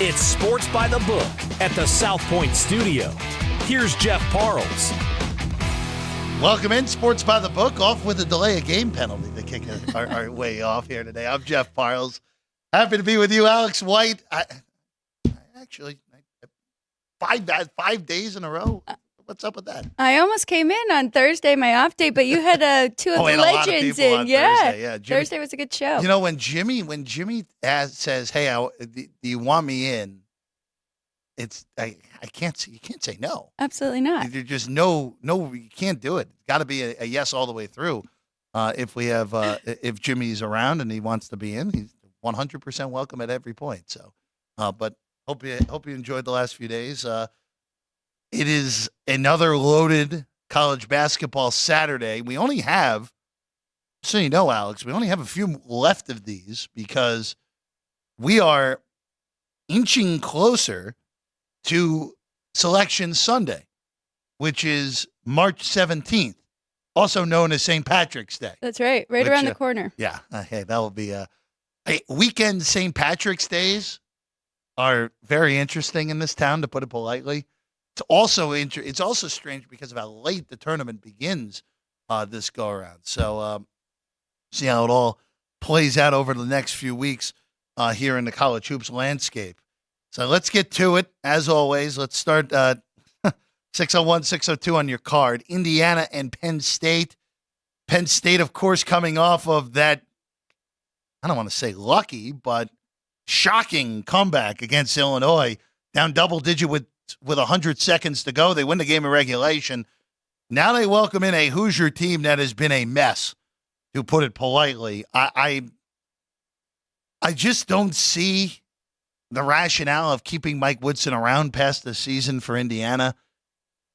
It's Sports by the Book at the South Point Studio. Here's Jeff Parles. Welcome in, Sports by the Book, off with a delay of game penalty to kick our way off here today. I'm Jeff Parles. Happy to be with you, Alex White. I actually, 5 days in a row. What's up with that? I almost came in on Thursday, my off day, but you had two of the legends in. Thursday was a good show. You know, when Jimmy says, "Hey, do you want me in?" It's I can't say you can't say no. Absolutely not. There's just no, you can't do it. It's got to be a yes all the way through. If Jimmy's around and he wants to be in, he's 100% welcome at every point. So, but hope you enjoyed the last few days. It is another loaded college basketball Saturday. We only have, so you know, Alex, we only have a few left of these because we are inching closer to Selection Sunday, which is March 17th, also known as St. Patrick's Day. That's right, around the corner. Yeah, hey, that will be weekend St. Patrick's Days are very interesting in this town, to put it politely. It's also strange because of how late the tournament begins this go around. So see how it all plays out over the next few weeks here in the college hoops landscape. So let's get to it. As always, let's start 601, 602 on your card. Indiana and Penn State. Penn State, of course, coming off of that, I don't want to say lucky, but shocking comeback against Illinois, down double digit with 100 seconds to go. They win the game in regulation. Now they welcome in a Hoosier team that has been a mess, to put it politely. I just don't see the rationale of keeping Mike Woodson around past the season for Indiana.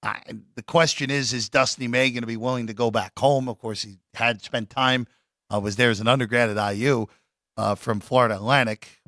The question is Dusty May going to be willing to go back home? Of course, he had spent time, was there as an undergrad at IU from Florida Atlantic.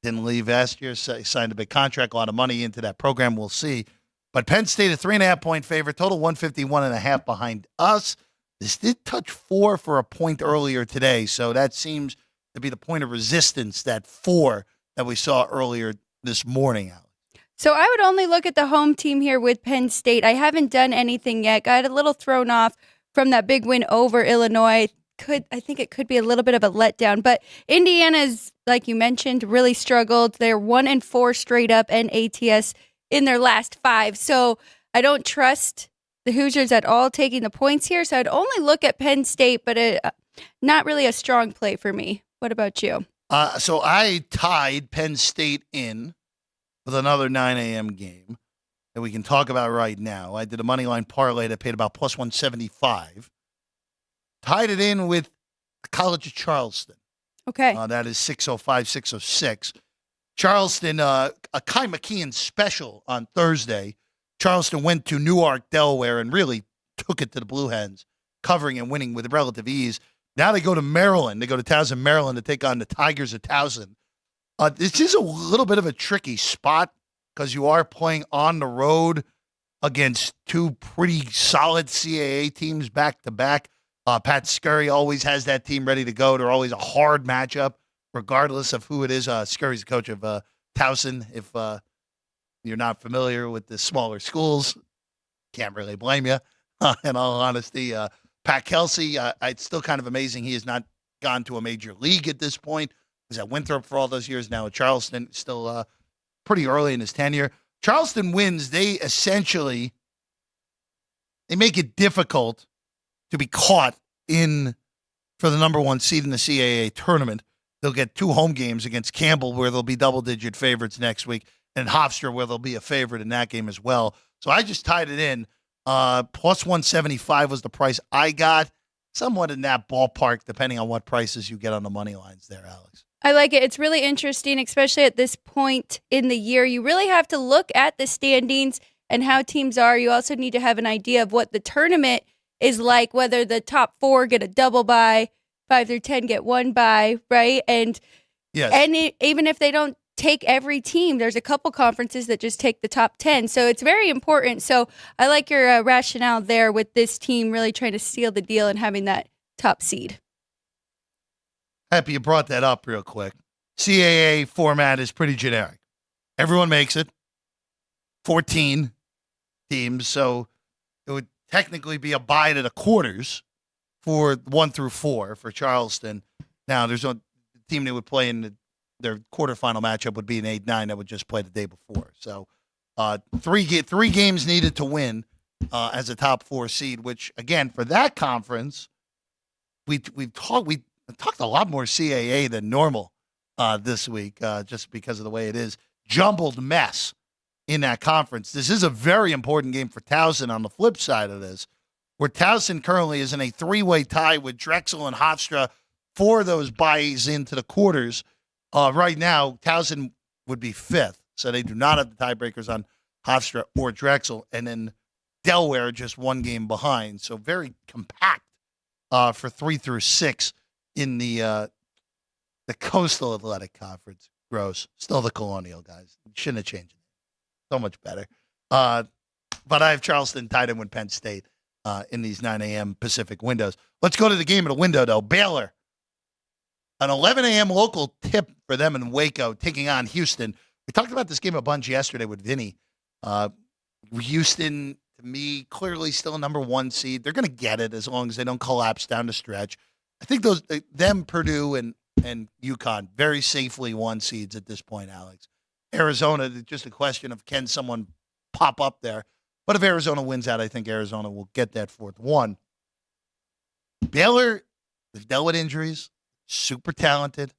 Didn't leave last year, signed a big contract, a lot of money into that program. We'll see. But Penn State, a 3.5-point favorite, total 151.5 behind us. This did touch 4 for a point earlier today, so that seems to be the point of resistance, that 4 that we saw earlier this morning, Alex. So I would only look at the home team here with Penn State. I haven't done anything yet. Got a little thrown off from that big win over Illinois. I think it could be a little bit of a letdown, but Indiana's, like you mentioned, really struggled. They're 1-4 straight up and ATS in their last 5. So I don't trust the Hoosiers at all taking the points here. So I'd only look at Penn State, but not really a strong play for me. What about you? So I tied Penn State in with another 9 a.m. game that we can talk about right now. I did a money line parlay that paid about plus 175. Tied it in with the College of Charleston. Okay. That is 605, 606. Charleston, a Kai McKeon special on Thursday. Charleston went to Newark, Delaware, and really took it to the Blue Hens, covering and winning with relative ease. Now they go to Maryland. They go to Towson, Maryland, to take on the Tigers of Towson. This is a little bit of a tricky spot because you are playing on the road against 2 pretty solid CAA teams back-to-back. Pat Scurry always has that team ready to go. They're always a hard matchup, regardless of who it is. Scurry's the coach of Towson. If you're not familiar with the smaller schools, can't really blame you. In all honesty, Pat Kelsey, it's still kind of amazing he has not gone to a major league at this point. He was at Winthrop for all those years. Now at Charleston, still pretty early in his tenure. Charleston wins. They make it difficult to be caught in for the number 1 seed in the CAA tournament. They'll get 2 home games against Campbell, where they'll be double-digit favorites next week, and Hofstra, where they'll be a favorite in that game as well. So I just tied it in. Plus 175 was the price I got. Somewhat in that ballpark, depending on what prices you get on the money lines there, Alex. I like it. It's really interesting, especially at this point in the year. You really have to look at the standings and how teams are. You also need to have an idea of what the tournament is like, whether the top 4 get a double bye, 5 through 10 get 1 bye, right? And yes. Even if they don't take every team, there's a couple conferences that just take the top 10. So it's very important. So I like your rationale there with this team really trying to seal the deal and having that top seed. Happy you brought that up real quick. CAA format is pretty generic. Everyone makes it. 14 teams, so it would technically be a bye to the quarters for 1 through 4 for Charleston. Now, there's no team that would play in their quarterfinal matchup would be an 8-9 that would just play the day before. So, three games needed to win as a top 4 seed. Which, again, for that conference, we talked a lot more CAA than normal this week, just because of the way it is. Jumbled mess in that conference. This is a very important game for Towson on the flip side of this, where Towson currently is in a 3-way tie with Drexel and Hofstra for those buys into the quarters. Right now, Towson would be 5th, so they do not have the tiebreakers on Hofstra or Drexel, and then Delaware just 1 game behind. So very compact for 3 through 6 in the Coastal Athletic Conference. Gross. Still the Colonial, guys. Shouldn't have changed it. So much better. But I have Charleston tied in with Penn State in these 9 a.m. Pacific windows. Let's go to the game of the window, though. Baylor. An 11 a.m. local tip for them in Waco, taking on Houston. We talked about this game a bunch yesterday with Vinny. Houston, to me, clearly still a number 1 seed. They're going to get it as long as they don't collapse down the stretch. I think Purdue and UConn, very safely 1 seeds at this point, Alex. Arizona, just a question of can someone pop up there. But if Arizona wins out, I think Arizona will get that 4th one. Baylor, they've dealt with injuries, super talented.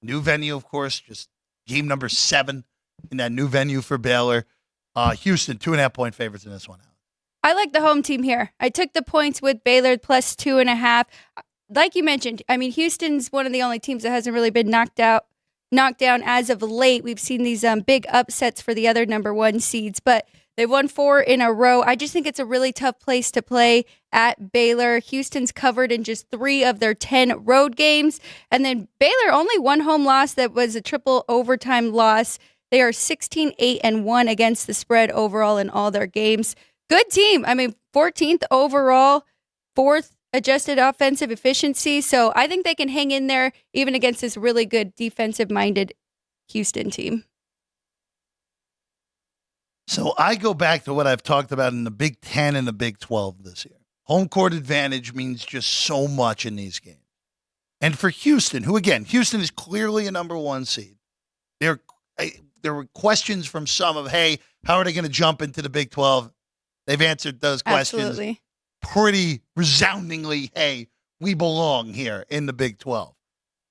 New venue, of course, just game number 7 in that new venue for Baylor. Houston, 2.5-point favorites in this one, Alex. I like the home team here. I took the points with Baylor plus 2.5. Like you mentioned, I mean, Houston's one of the only teams that hasn't really been knocked down as of late. We've seen these big upsets for the other number 1 seeds, but they've won 4 in a row. I just think it's a really tough place to play at Baylor. Houston's covered in just 3 of their 10 road games, and then Baylor only 1 home loss that was a triple overtime loss. They are 16-8-1 against the spread overall in all their games. Good team. I mean, 14th overall, 4th adjusted offensive efficiency. So I think they can hang in there even against this really good defensive-minded Houston team. So I go back to what I've talked about in the Big 10 and the Big 12 this year. Home court advantage means just so much in these games. And for Houston, who, again, Houston is clearly a number 1 seed. There were questions from some of, hey, how are they going to jump into the Big 12? They've answered those questions. Absolutely. Pretty resoundingly, hey, we belong here in the Big 12.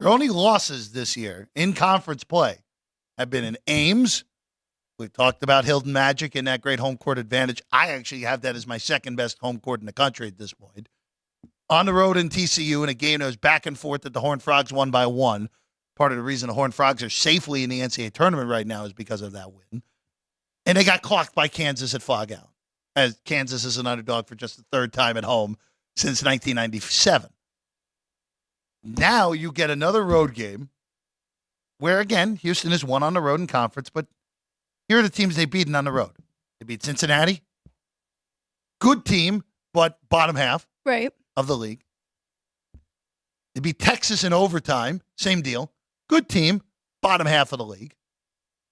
Their only losses this year in conference play have been in Ames. We've talked about Hilton Magic and that great home court advantage. I actually have that as my 2nd best home court in the country at this point. On the road in TCU in a game that was back and forth that the Horned Frogs won by 1. Part of the reason the Horned Frogs are safely in the NCAA tournament right now is because of that win. And they got clocked by Kansas at Fog Allen, as Kansas is an underdog for just the 3rd time at home since 1997. Now you get another road game where, again, Houston has won on the road in conference, but here are the teams they've beaten on the road. They beat Cincinnati. Good team, but bottom half of the league. They beat Texas in overtime. Same deal. Good team, bottom half of the league.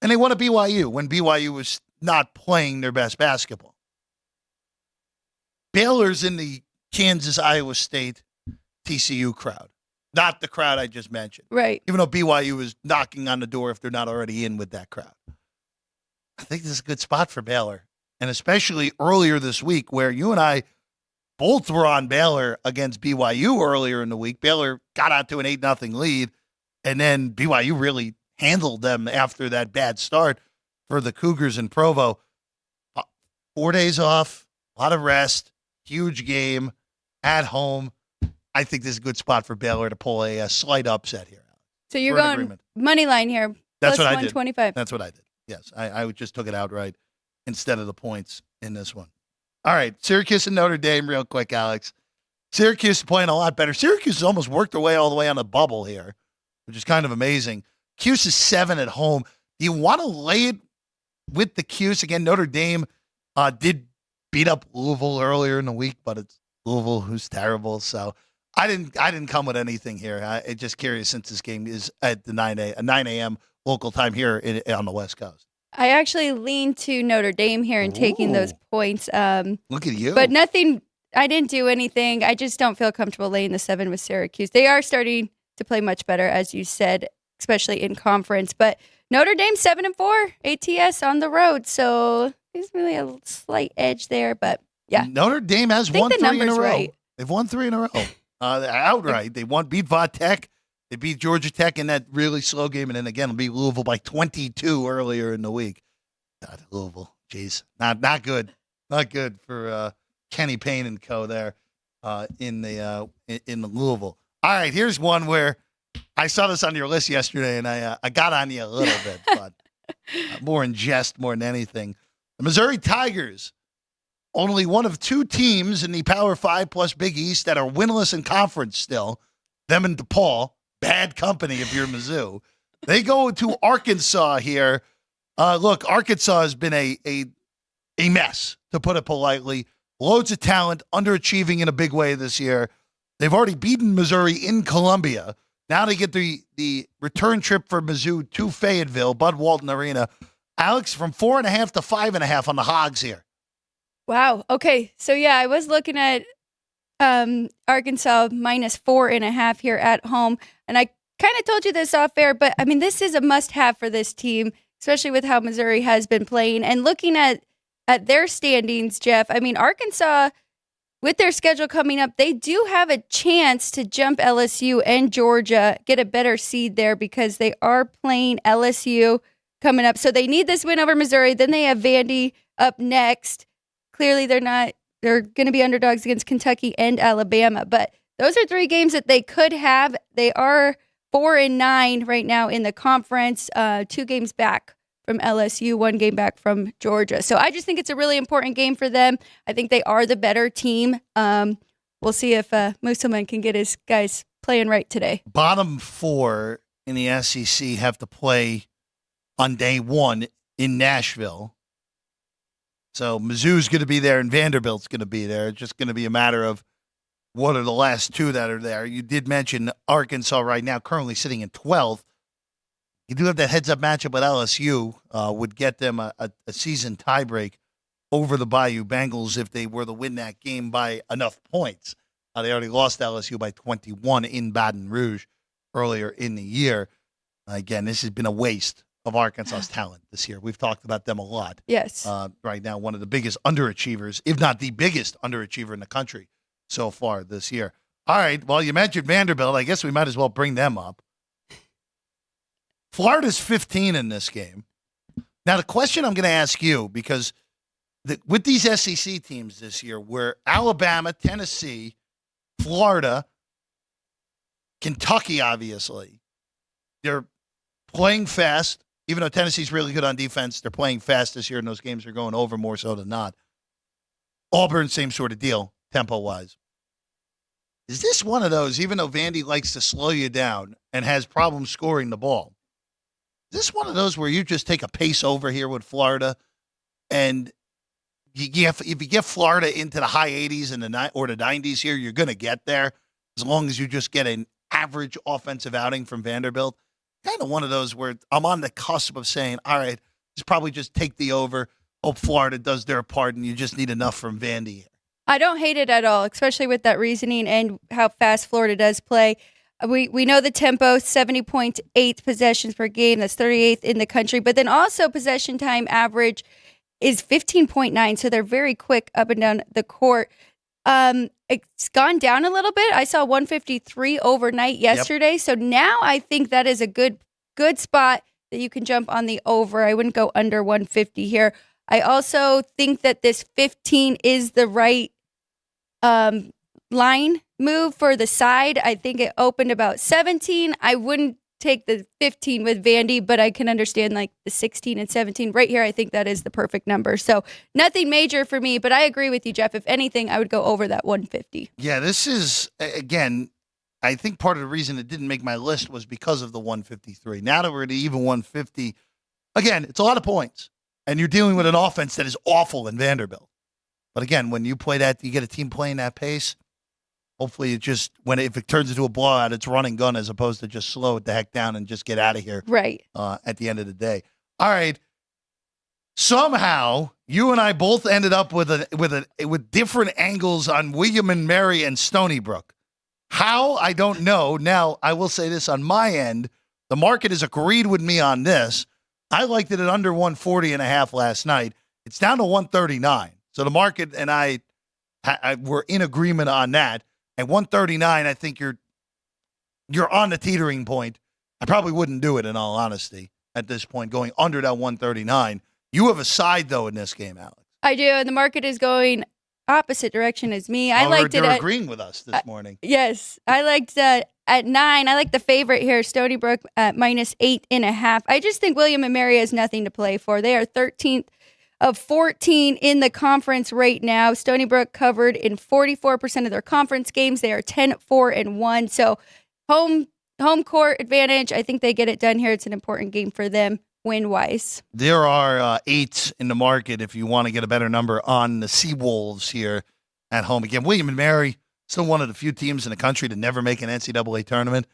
And they won at BYU when BYU was not playing their best basketball. Baylor's in the Kansas, Iowa State, TCU crowd. Not the crowd I just mentioned. Right. Even though BYU is knocking on the door if they're not already in with that crowd. I think this is a good spot for Baylor. And especially earlier this week where you and I both were on Baylor against BYU earlier in the week. Baylor got out to an 8-0 lead, and then BYU really handled them after that bad start for the Cougars in Provo. 4 days off, a lot of rest, huge game at home. I think this is a good spot for Baylor to pull a slight upset here. So you're going money line here. That's what I did. 125. That's what I did. Yes, I just took it outright instead of the points in this one. All right, Syracuse and Notre Dame real quick, Alex. Syracuse is playing a lot better. Syracuse has almost worked their way all the way on the bubble here, which is kind of amazing. Cuse is 7 at home. Do you want to lay it with the Cuse? Again, Notre Dame did beat up Louisville earlier in the week, but it's Louisville who's terrible. So I didn't come with anything here. I'm just curious since this game is at the 9 a.m. local time here on the West Coast. I actually lean to Notre Dame here and taking those points. Look at you. But nothing, I didn't do anything. I just don't feel comfortable laying the 7 with Syracuse. They are starting to play much better, as you said, especially in conference. But Notre Dame 7-4 ATS on the road. So there's really a slight edge there. But yeah. Notre Dame has won 3 in a row. Right. They've won 3 in a row. Outright. They beat Va Tech. They beat Georgia Tech in that really slow game, and then again beat Louisville by 22 earlier in the week. God, Louisville, jeez, not good, not good for Kenny Payne and co. there in the Louisville. All right, here's one where I saw this on your list yesterday, and I got on you a little bit, but more in jest more than anything. The Missouri Tigers, only one of 2 teams in the Power 5 plus Big East that are winless in conference still. Them and DePaul. Bad company if you're Mizzou. They go to Arkansas here. Look, Arkansas has been a mess, to put it politely. Loads of talent, underachieving in a big way this year. They've already beaten Missouri in Columbia. Now they get the return trip for Mizzou to Fayetteville, Bud Walton Arena. Alex, from 4.5 to 5.5 on the Hogs here. Wow. Okay. So, yeah, I was looking at Arkansas minus 4.5 here at home. And I kind of told you this off air, but I mean, this is a must have for this team, especially with how Missouri has been playing. And looking at their standings, Jeff, I mean, Arkansas, with their schedule coming up, they do have a chance to jump LSU and Georgia, get a better seed there because they are playing LSU coming up. So they need this win over Missouri. Then they have Vandy up next. Clearly, they're going to be underdogs against Kentucky and Alabama. But those are 3 games that they could have. They are 4-9 right now in the conference, 2 games back from LSU, 1 game back from Georgia. So I just think it's a really important game for them. I think they are the better team. We'll see if Musselman can get his guys playing right today. Bottom 4 in the SEC have to play on day 1 in Nashville. So Mizzou's going to be there and Vanderbilt's going to be there. It's just going to be a matter of what are the last 2 that are there. You did mention Arkansas right now, currently sitting in 12th. You do have that heads-up matchup with LSU, would get them a season tiebreak over the Bayou Bengals if they were to win that game by enough points. They already lost LSU by 21 in Baton Rouge earlier in the year. Again, this has been a waste of Arkansas's talent this year. We've talked about them a lot. Yes. Right now, one of the biggest underachievers, if not the biggest underachiever in the country so far this year. All right, well, you mentioned Vanderbilt. I guess we might as well bring them up. Florida's 15 in this game. Now, the question I'm going to ask you, because with these SEC teams this year, where Alabama, Tennessee, Florida, Kentucky, obviously, they're playing fast. Even though Tennessee's really good on defense, they're playing fast this year, and those games are going over more so than not. Auburn, same sort of deal, tempo-wise. Is this one of those, even though Vandy likes to slow you down and has problems scoring the ball, is this one of those where you just take a pace over here with Florida, and if you get Florida into the high 80s and the 90s here, you're going to get there as long as you just get an average offensive outing from Vanderbilt? Kind of one of those where I'm on the cusp of saying, all right, just probably just take the over, hope Florida does their part, and you just need enough from Vandy. I don't hate it at all, especially with that reasoning and how fast Florida does play. We know the tempo, 70.8 possessions per game. That's 38th in the country. But then also possession time average is 15.9, so they're very quick up and down the court. It's gone down a little bit. I saw 153 overnight yesterday. Yep. So now I think that is a good spot that you can jump on the over. I wouldn't go under 150 here. I also think that this 15 is the right line move for the side. I think it opened about 17. I wouldn't take the 15 with Vandy, but I can understand like the 16 and 17 right here. I think that is the perfect number. So nothing major for me, but I agree with you, Jeff. If anything, I would go over that 150. Yeah, this is, again, I think part of the reason it didn't make my list was because of the 153. Now that we're at even 150, again, it's a lot of points, and you're dealing with an offense that is awful in Vanderbilt. But again, when you play that, you get a team playing that pace. Hopefully, if it turns into a blowout, it's run and gun as opposed to just slow it the heck down and just get out of here. Right. At the end of the day. All right. Somehow, you and I both ended up with different angles on William and Mary and Stony Brook. How? I don't know. Now, I will say this on my end. The market has agreed with me on this. I liked it at under 140.5 last night. It's down to 139. So the market and I were in agreement on that. At 139, I think you're on the teetering point. I probably wouldn't do it, in all honesty, at this point, going under that 139. You have a side, though, in this game, Alex. I do, and the market is going opposite direction as me. I liked it. They're agreeing with us this morning. Yes, I liked at 9. I like the favorite here, Stony Brook at -8.5. I just think William and Mary has nothing to play for. They are 13th of 14 in the conference right now. Stony Brook covered in 44% of their conference games. They are 10-4-1. So home court advantage. I think they get it done here. It's an important game for them win-wise. There are 8 in the market if you want to get a better number on the Seawolves here at home. Again, William and Mary, still one of the few teams in the country to never make an NCAA tournament.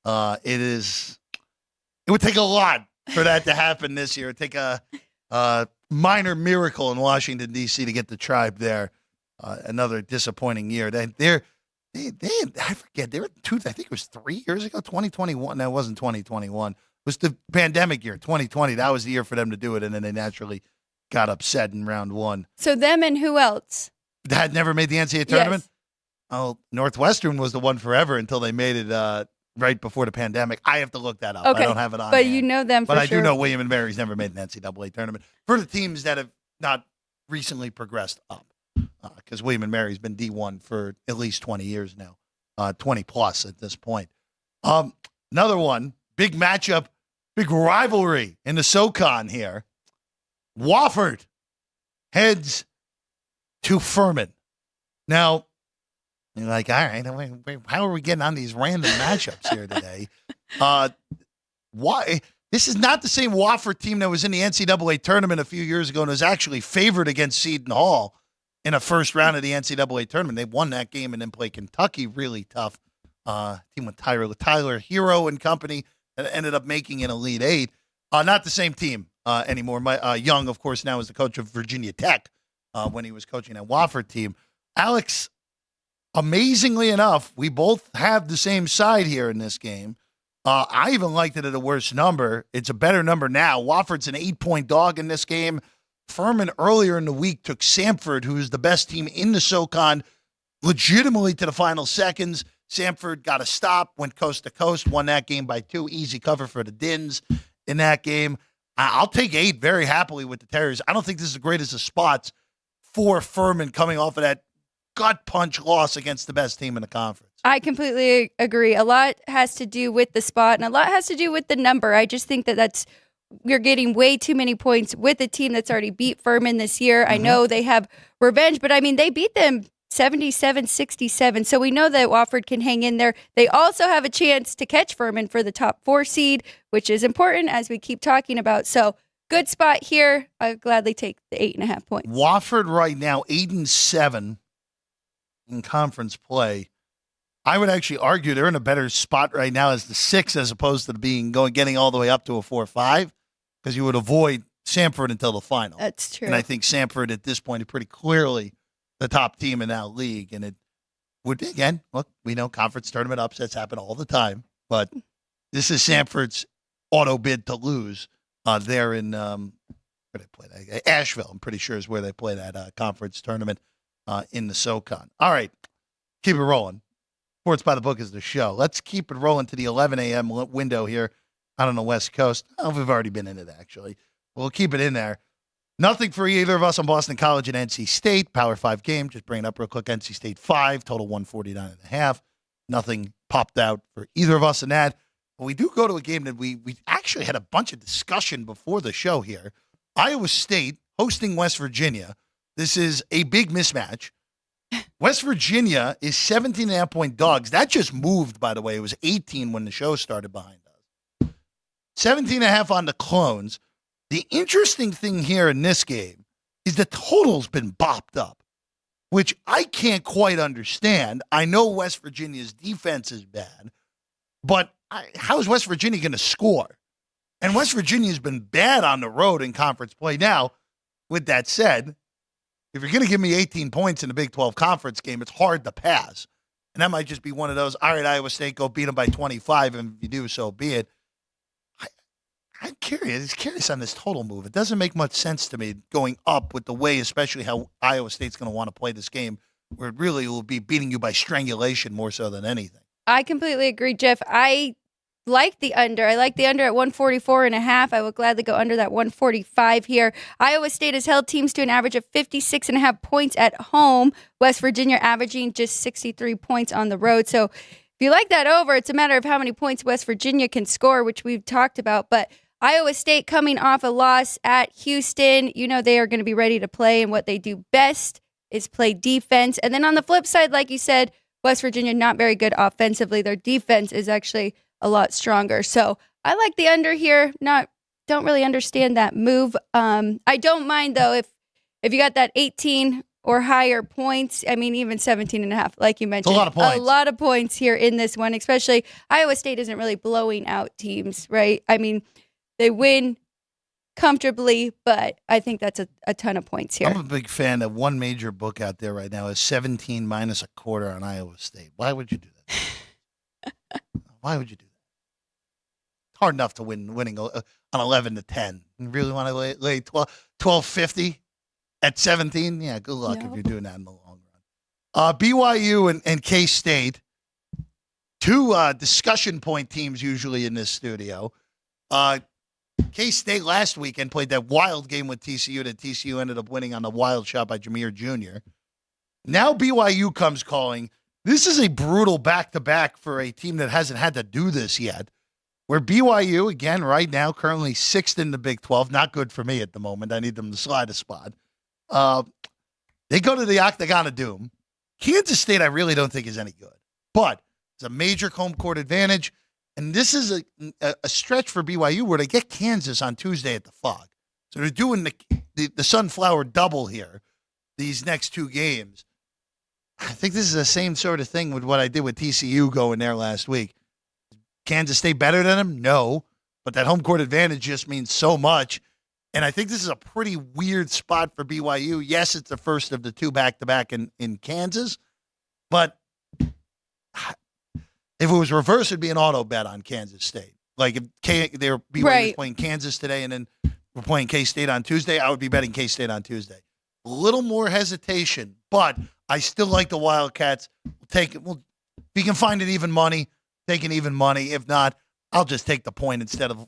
It would take a lot for that to happen this year. It would take a minor miracle in Washington, D.C. to get the Tribe there. Another disappointing year. I forget, they were I think it was 3 years ago, 2021. That wasn't 2021. It was the pandemic year, 2020. That was the year for them to do it, and then they naturally got upset in round 1. So them and who else? That had never made the NCAA tournament? Yes. Oh, Northwestern was the one forever until they made it right before the pandemic. I have to look that up. Okay. I don't have it on But hand. you know them for But sure. I do know William and Mary's never made an NCAA tournament for the teams that have not recently progressed up. Because William and Mary's been D1 for at least 20 years now, 20 plus at this point. Another one, big matchup, big rivalry in the SoCon here. Wofford heads to Furman. Now, you're like, all right, how are we getting on these random matchups here today? Why? This is not the same Wofford team that was in the NCAA tournament a few years ago and was actually favored against Seton Hall in a first round of the NCAA tournament. They won that game and then played Kentucky really tough. Team with Tyler Hero and company that ended up making an Elite Eight. Not the same team anymore. Young, of course, now is the coach of Virginia Tech when he was coaching that Wofford team. Alex, amazingly enough, we both have the same side here in this game. I even liked it at a worse number. It's a better number now. Wofford's an 8-point dog in this game. Furman earlier in the week took Samford, who is the best team in the SoCon, legitimately to the final seconds. Samford got a stop, went coast to coast, won that game by 2. Easy cover for the Dins in that game. I'll take 8 very happily with the Terriers. I don't think this is the greatest of spots for Furman coming off of that gut punch loss against the best team in the conference. I completely agree. A lot has to do with the spot and a lot has to do with the number. I just think that you're getting way too many points with a team that's already beat Furman this year. I know they have revenge, but I mean, they beat them 77-67. So we know that Wofford can hang in there. They also have a chance to catch Furman for the top 4 seed, which is important as we keep talking about. So good spot here. I'll gladly take the 8.5 points. Wofford right now, 8-7 in conference play. I would actually argue they're in a better spot right now as the 6 as opposed to getting all the way up to a 4-5 because you would avoid Samford until the final. That's true. And I think Samford at this point is pretty clearly the top team in that league. And it would be, again, look, we know conference tournament upsets happen all the time, but this is Samford's auto bid to lose there in where they play that? Asheville, I'm pretty sure is where they play that conference tournament in the SoCon. All right, keep it rolling. Sports by the Book is the show. Let's keep it rolling to the 11 a.m. window here out on the West Coast. Oh, we've already been in it, actually. We'll keep it in there. Nothing for either of us on Boston College and NC State. Power 5 game. Just bring it up real quick. NC State 5, total 149.5. Nothing popped out for either of us in that. But we do go to a game that we actually had a bunch of discussion before the show here. Iowa State hosting West Virginia. This is a big mismatch. West Virginia is 17.5-point dogs. That just moved, by the way. It was 18 when the show started behind us. 17.5 on the Clones. The interesting thing here in this game is the total's been bopped up, which I can't quite understand. I know West Virginia's defense is bad, but how is West Virginia going to score? And West Virginia's been bad on the road in conference play. Now, with that said, if you're going to give me 18 points in the Big 12 conference game, it's hard to pass. And that might just be one of those, all right, Iowa State, go beat them by 25, and if you do, so be it. I'm curious. It's curious on this total move. It doesn't make much sense to me going up with the way, especially how Iowa State's going to want to play this game, where it really will be beating you by strangulation more so than anything. I completely agree, Jeff. I like the under. I like the under at 144.5. I will gladly go under that 145 here. Iowa State has held teams to an average of 56.5 points at home. West Virginia averaging just 63 points on the road. So if you like that over, it's a matter of how many points West Virginia can score, which we've talked about. But Iowa State coming off a loss at Houston, you know they are going to be ready to play, and what they do best is play defense. And then on the flip side, like you said, West Virginia not very good offensively. Their defense is actually a lot stronger. So I like the under here. Don't really understand that move. I don't mind though if you got that 18 or higher points. I mean, even 17.5, like you mentioned. It's a lot of points. A lot of points here in this one, especially Iowa State isn't really blowing out teams, right? I mean, they win comfortably, but I think that's a ton of points here. I'm a big fan of one major book out there right now is 17 minus a quarter on Iowa State. Why would you do that? Why would you do that? It's hard enough to winning on 11 to 10. You really want to lay 12.50 at 17? Yeah, good luck if you're doing that in the long run. BYU and K-State, two discussion point teams usually in this studio. K-State last weekend played that wild game with TCU that TCU ended up winning on the wild shot by Jameer Jr. Now BYU comes calling. This is a brutal back-to-back for a team that hasn't had to do this yet, where BYU, again, right now, currently 6th in the Big 12. Not good for me at the moment. I need them to slide a spot. They go to the Octagon of Doom. Kansas State I really don't think is any good, but it's a major home court advantage. And this is a stretch for BYU where they get Kansas on Tuesday at the Fog. So they're doing the Sunflower double here, these next two games. I think this is the same sort of thing with what I did with TCU going there last week. Kansas State better than them? No. But that home court advantage just means so much. And I think this is a pretty weird spot for BYU. Yes, it's the first of the two back-to-back in Kansas. But if it was reversed, it'd be an auto bet on Kansas State. Like if BYU was playing Kansas today and then we're playing K-State on Tuesday, I would be betting K-State on Tuesday. A little more hesitation, but I still like the Wildcats. We'll take it. If you can find an even money, take an even money. If not, I'll just take the point instead of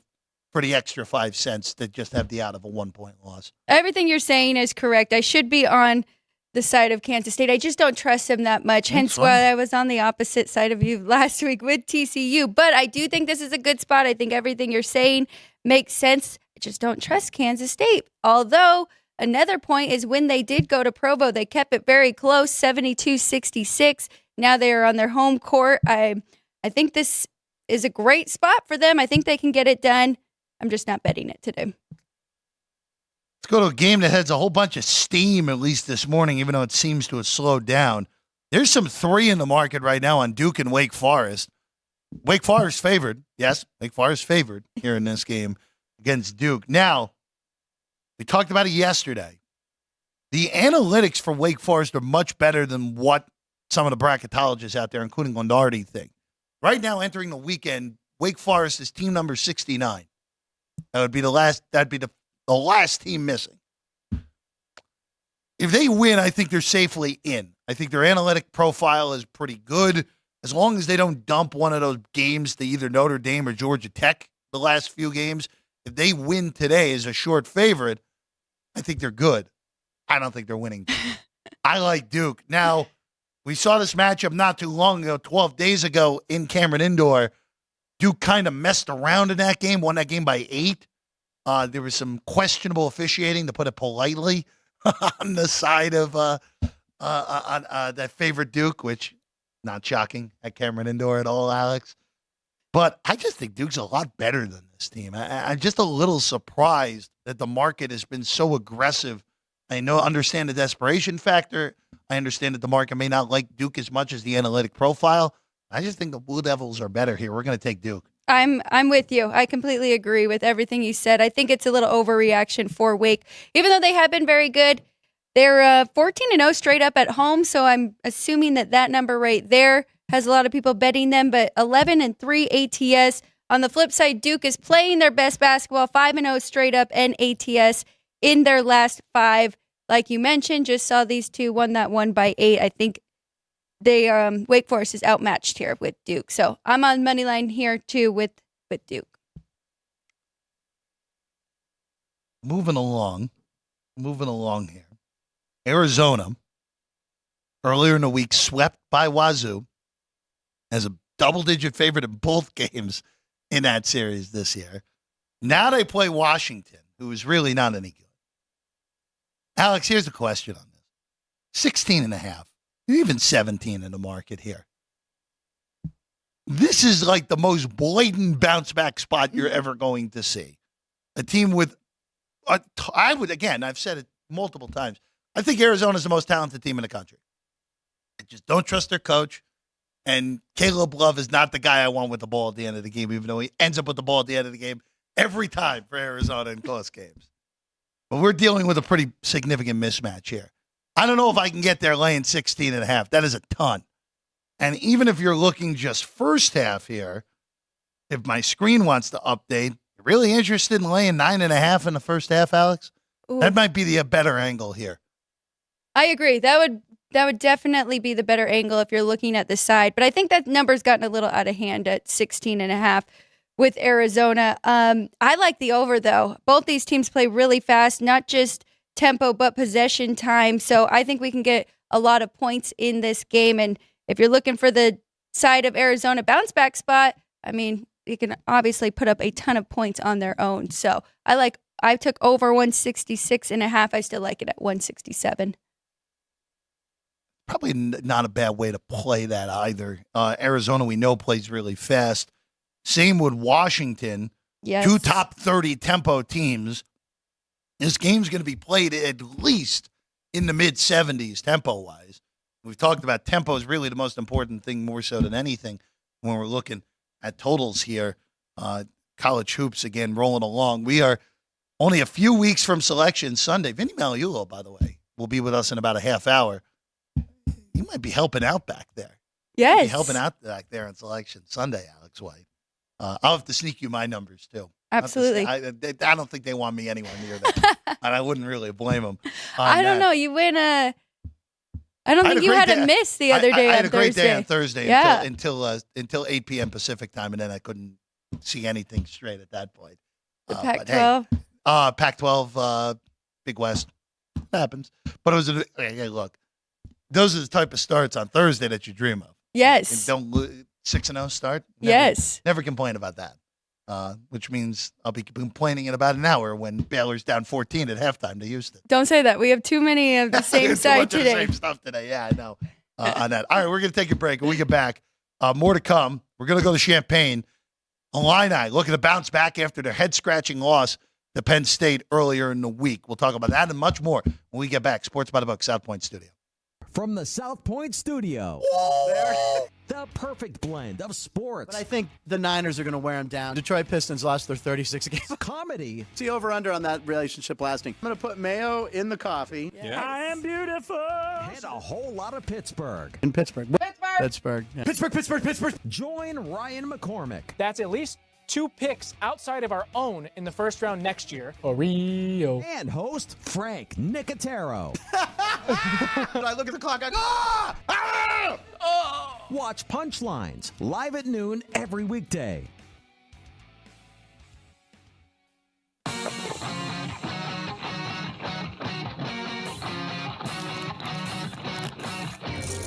for the extra 5 cents to just have the out of a 1-point loss. Everything you're saying is correct. I should be on the side of Kansas State. I just don't trust them that much. Hence why I was on the opposite side of you last week with TCU. But I do think this is a good spot. I think everything you're saying makes sense. I just don't trust Kansas State. Although another point is when they did go to Provo, they kept it very close, 72-66. Now they are on their home court. I think this is a great spot for them. I think they can get it done. I'm just not betting it today. Let's go to a game that has a whole bunch of steam, at least this morning, even though it seems to have slowed down. There's some 3 in the market right now on Duke and Wake Forest. Wake Forest favored. Yes, Wake Forest favored here in this game against Duke. Now, we talked about it yesterday. The analytics for Wake Forest are much better than what some of the bracketologists out there, including Lunardi, think. Right now, entering the weekend, Wake Forest is team number 69. That would be the last. That'd be the last team missing. If they win, I think they're safely in. I think their analytic profile is pretty good. As long as they don't dump one of those games to either Notre Dame or Georgia Tech the last few games, if they win today as a short favorite, I think they're good. I don't think they're winning. I like Duke. Now, we saw this matchup not too long ago, 12 days ago in Cameron Indoor. Duke kind of messed around in that game, won that game by 8. There was some questionable officiating, to put it politely, on the side of that favorite Duke, which not shocking at Cameron Indoor at all, Alex. But I just think Duke's a lot better than this team. I'm just a little surprised that the market has been so aggressive. I understand the desperation factor. I understand that the market may not like Duke as much as the analytic profile. I just think the Blue Devils are better here. We're going to take Duke. I'm with you. I completely agree with everything you said. I think it's a little overreaction for Wake. Even though they have been very good, they're 14-0 straight up at home, so I'm assuming that number right there has a lot of people betting them, but 11-3 ATS. On the flip side, Duke is playing their best basketball, 5-0 straight up and ATS in their last 5. Like you mentioned, just saw these two, won that one by 8. I think they Wake Forest is outmatched here with Duke. So I'm on money line here too with Duke. Moving along here. Arizona, earlier in the week, swept by Wazoo as a double-digit favorite in both games in that series this year. Now they play Washington, who is really not any good. Alex, here's a question on this. 16.5, even 17 in the market here. This is like the most blatant bounce-back spot you're ever going to see. A team with, I've said it multiple times, I think Arizona's the most talented team in the country. I just don't trust their coach. And Caleb Love is not the guy I want with the ball at the end of the game, even though he ends up with the ball at the end of the game every time for Arizona in close games. But we're dealing with a pretty significant mismatch here. I don't know if I can get there laying 16.5. That is a ton. And even if you're looking just first half here, if my screen wants to update, you're really interested in laying 9.5 in the first half, Alex? Ooh. That might be the better angle here. I agree. That would definitely be the better angle if you're looking at the side. But I think that number's gotten a little out of hand at 16.5 with Arizona. I like the over, though. Both these teams play really fast, not just tempo, but possession time. So I think we can get a lot of points in this game. And if you're looking for the side of Arizona bounce back spot, I mean, you can obviously put up a ton of points on their own. So I took over 166.5. I still like it at 167. Probably not a bad way to play that either. Arizona, we know, plays really fast. Same with Washington. Yes. 2 top 30 tempo teams. This game's going to be played at least in the mid-70s tempo-wise. We've talked about tempo is really the most important thing, more so than anything, when we're looking at totals here. College hoops, again, rolling along. We are only a few weeks from Selection Sunday. Vinny Magliulo, by the way, will be with us in about a half hour. You might be helping out back there. Yes. You might be helping out back there on Selection Sunday, Alex White. I'll have to sneak you my numbers, too. Absolutely. I don't think they want me anywhere near that. And I wouldn't really blame them. I don't know. You win I don't think you had a miss the other day. I had a great day on Thursday yeah. until 8 p.m. Pacific time, and then I couldn't see anything straight at that point. The Pac-12? Pac-12, Big West. It happens. But it was hey, look. Those are the type of starts on Thursday that you dream of. Yes. And don't 6-0 start. Yes. Never complain about that. Which means I'll be complaining in about an hour when Baylor's down 14 at halftime to Houston. Don't say that. We have too many of the same side today. Same stuff today. Yeah, I know. On that. All right, we're going to take a break. When we get back, more to come. We're going to go to Champaign. Illini looking to bounce back after their head-scratching loss to Penn State earlier in the week. We'll talk about that and much more when we get back. Sports by the Book, South Point Studio. From the South Point Studio, the perfect blend of sports. But I think the Niners are going to wear them down. Detroit Pistons lost their 36 games. Comedy. See over-under on that relationship lasting. I'm going to put mayo in the coffee. Yes. I am beautiful. And a whole lot of Pittsburgh. In Pittsburgh. Pittsburgh. Yeah. Pittsburgh. Join Ryan McCormick. That's at least 2 picks outside of our own in the first round next year. Oreo. And host Frank Nicotero. I look at the clock, I go, ah! Ah! Oh! Watch Punchlines live at noon every weekday.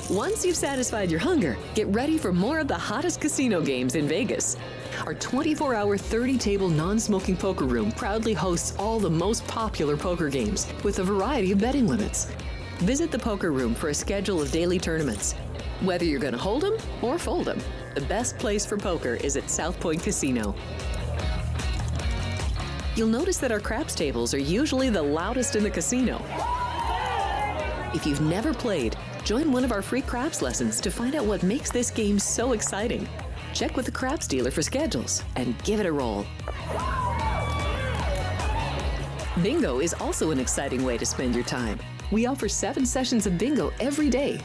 Once you've satisfied your hunger, get ready for more of the hottest casino games in Vegas. Our 24-hour, 30-table non-smoking poker room proudly hosts all the most popular poker games with a variety of betting limits. Visit the poker room for a schedule of daily tournaments. Whether you're going to hold 'em or fold 'em, the best place for poker is at South Point Casino. You'll notice that our craps tables are usually the loudest in the casino. If you've never played, join one of our free craps lessons to find out what makes this game so exciting. check with the craps dealer for schedules, and give it a roll. Bingo is also an exciting way to spend your time. We offer 7 sessions of bingo every day.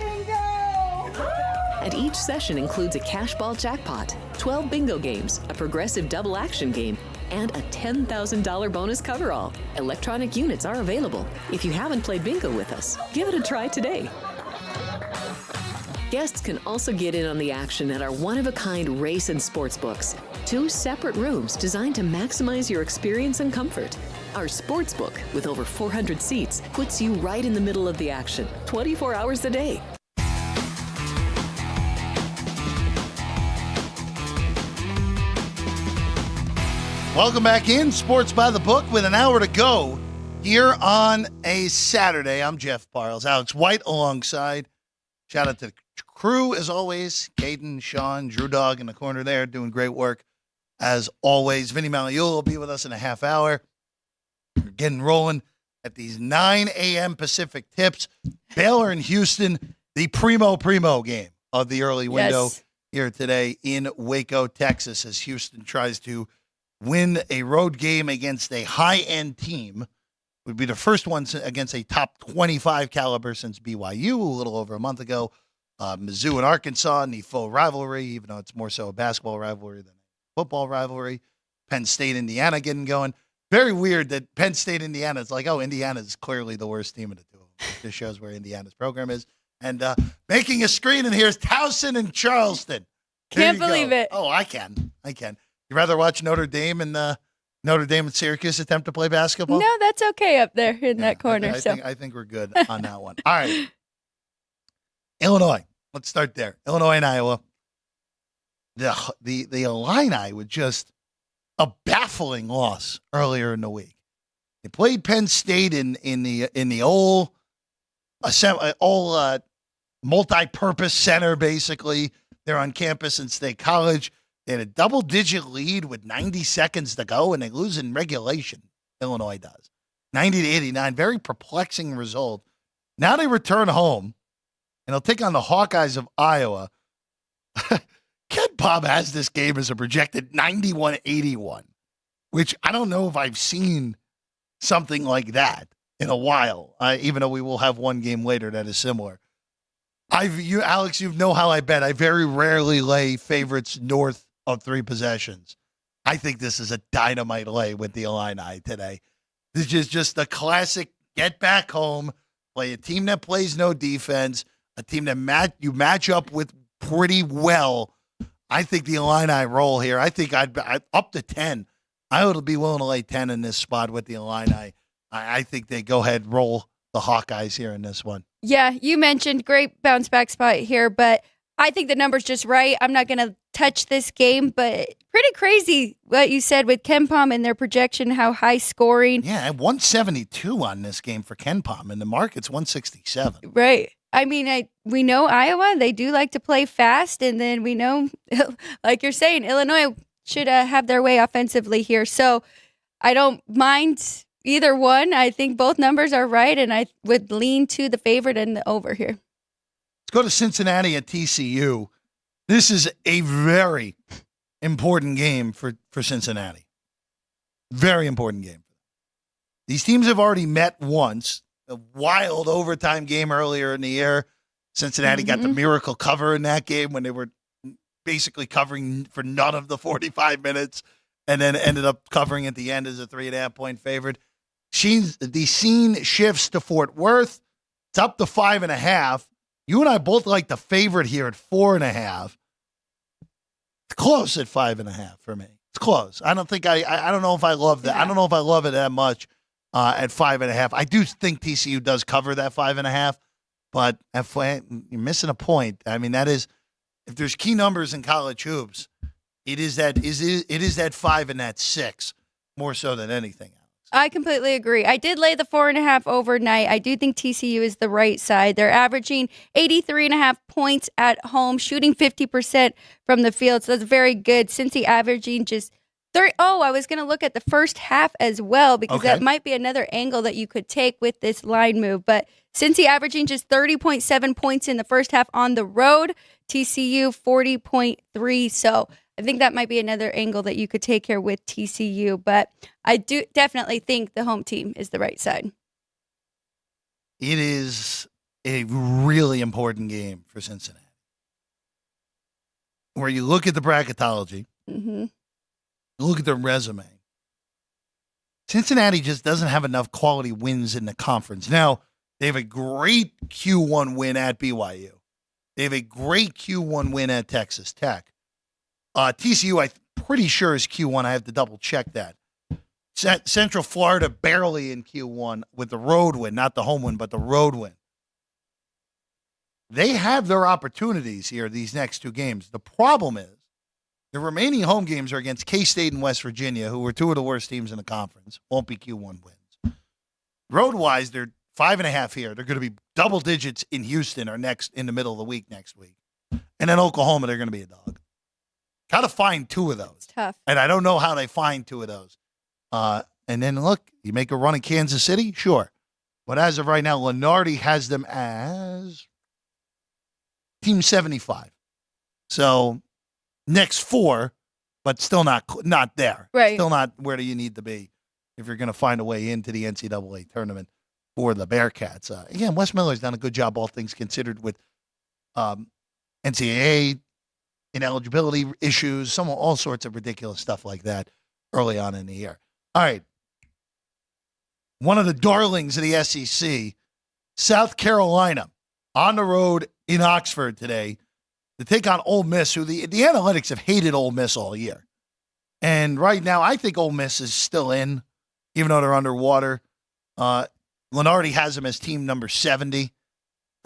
And each session includes a cash ball jackpot, 12 bingo games, a progressive double action game, and a $10,000 bonus coverall. Electronic units are available. If you haven't played bingo with us, give it a try today. Guests can also get in on the action at our one-of-a-kind race and sports books. 2 separate rooms designed to maximize your experience and comfort. Our sports book, with over 400 seats, puts you right in the middle of the action, 24 hours a day. Welcome back in Sports by the Book with an hour to go here on a Saturday. I'm Jeff Parles, Alex White alongside. Shout out to the crew as always. Caden, Sean, Drew Dog in the corner there doing great work as always. Vinny Malliula will be with us in a half hour. We're getting rolling at these 9 a.m. Pacific tips. Baylor and Houston, the primo game of the early window here today in Waco, Texas, as Houston tries to win a road game against a high-end team. Would be the first one against a top 25 caliber since BYU a little over a month ago. Mizzou and Arkansas in the full rivalry, even though it's more so a basketball rivalry than a football rivalry. Penn State, Indiana getting going. Very weird that Penn State, Indiana is like, oh, Indiana is clearly the worst team of the two. This shows where Indiana's program is. And making a screen, and here's Towson and Charleston. Can't believe it. Oh, I can. You rather watch Notre Dame and Syracuse attempt to play basketball? No, that's okay up there in that corner. I think we're good on that one. All right. Illinois. Let's start there. Illinois and Iowa. The Illini with just a baffling loss earlier in the week. They played Penn State in the old multi-purpose center, basically. They're on campus in State College. They had a double-digit lead with 90 seconds to go, and they lose in regulation. Illinois does. 90-89. Very perplexing result. Now they return home, and they'll take on the Hawkeyes of Iowa. Ken Pom has this game as a projected 91-81, which I don't know if I've seen something like that in a while, even though we will have one game later that is similar. Alex, you know how I bet. I very rarely lay favorites north of 3 possessions. I think this is a dynamite lay with the Illini today. This is just a classic get back home, play a team that plays no defense, a team that you match up with pretty well. I think the Illini roll here. I think I'd up to 10. I would be willing to lay 10 in this spot with the Illini. I think they go ahead and roll the Hawkeyes here in this one. Yeah, you mentioned great bounce back spot here, but I think the number's just right. I'm not going to touch this game, but pretty crazy what you said with Ken Pom and their projection, how high scoring. Yeah, 172 on this game for Ken Pom, and the market's 167. Right. I mean, we know Iowa, they do like to play fast, and then we know, like you're saying, Illinois should have their way offensively here. So I don't mind either one. I think both numbers are right, and I would lean to the favorite and the over here. Let's go to Cincinnati at TCU. This is a very important game for Cincinnati. Very important game. These teams have already met once. A wild overtime game earlier in the year. Cincinnati got the miracle cover in that game when they were basically covering for none of the 45 minutes and then ended up covering at the end as a 3.5-point favorite. The scene shifts to Fort Worth. It's up to 5.5. You and I both like the favorite here at 4.5. It's close at 5.5 for me. It's close. I don't think I don't know if I love that. I don't know if I love it that much at 5.5. I do think TCU does cover that 5.5, but you're missing a point. I mean, that is, if there's key numbers in college hoops, it is that 5 and that 6 more so than anything else. I completely agree. I did lay the 4.5 overnight. I do think TCU is the right side. They're averaging 83.5 points at home, shooting 50% from the field. So that's very good. Cincy averaging just 30. Oh, I was going to look at the first half as well, because that might be another angle that you could take with this line move. But Cincy averaging just 30.7 points in the first half on the road. TCU 40.3. So I think that might be another angle that you could take here with TCU. But I do definitely think the home team is the right side. It is a really important game for Cincinnati. Where you look at the bracketology, Mm-hmm. you look at their resume, Cincinnati just doesn't have enough quality wins in the conference. Now, they have a great Q1 win at BYU. They have a great Q1 win at Texas Tech. TCU, I'm pretty sure, is Q1. I have to double check that. Central Florida barely in Q1 with the road win, not the home win, but the road win. They have their opportunities here, these next two games. The problem is the remaining home games are against K-State and West Virginia, who were two of the worst teams in the conference. Won't be Q1 wins. Road-wise, they're 5.5 here. They're going to be double digits in Houston or next in the middle of the week next week. And then Oklahoma, they're going to be a dog. Got to find two of those. It's tough. And I don't know how they find two of those. And then, look, you make a run in Kansas City? Sure. But as of right now, Lenardi has them as Team 75. So next 4, but still not there. Right. Still not where do you need to be if you're going to find a way into the NCAA tournament for the Bearcats. Again, Wes Miller's done a good job, all things considered, with NCAA ineligibility issues, all sorts of ridiculous stuff like that early on in the year. All right. One of the darlings of the SEC, South Carolina, on the road in Oxford today to take on Ole Miss, who the analytics have hated Ole Miss all year. And right now, I think Ole Miss is still in, even though they're underwater. Lenardi has them as team number 70.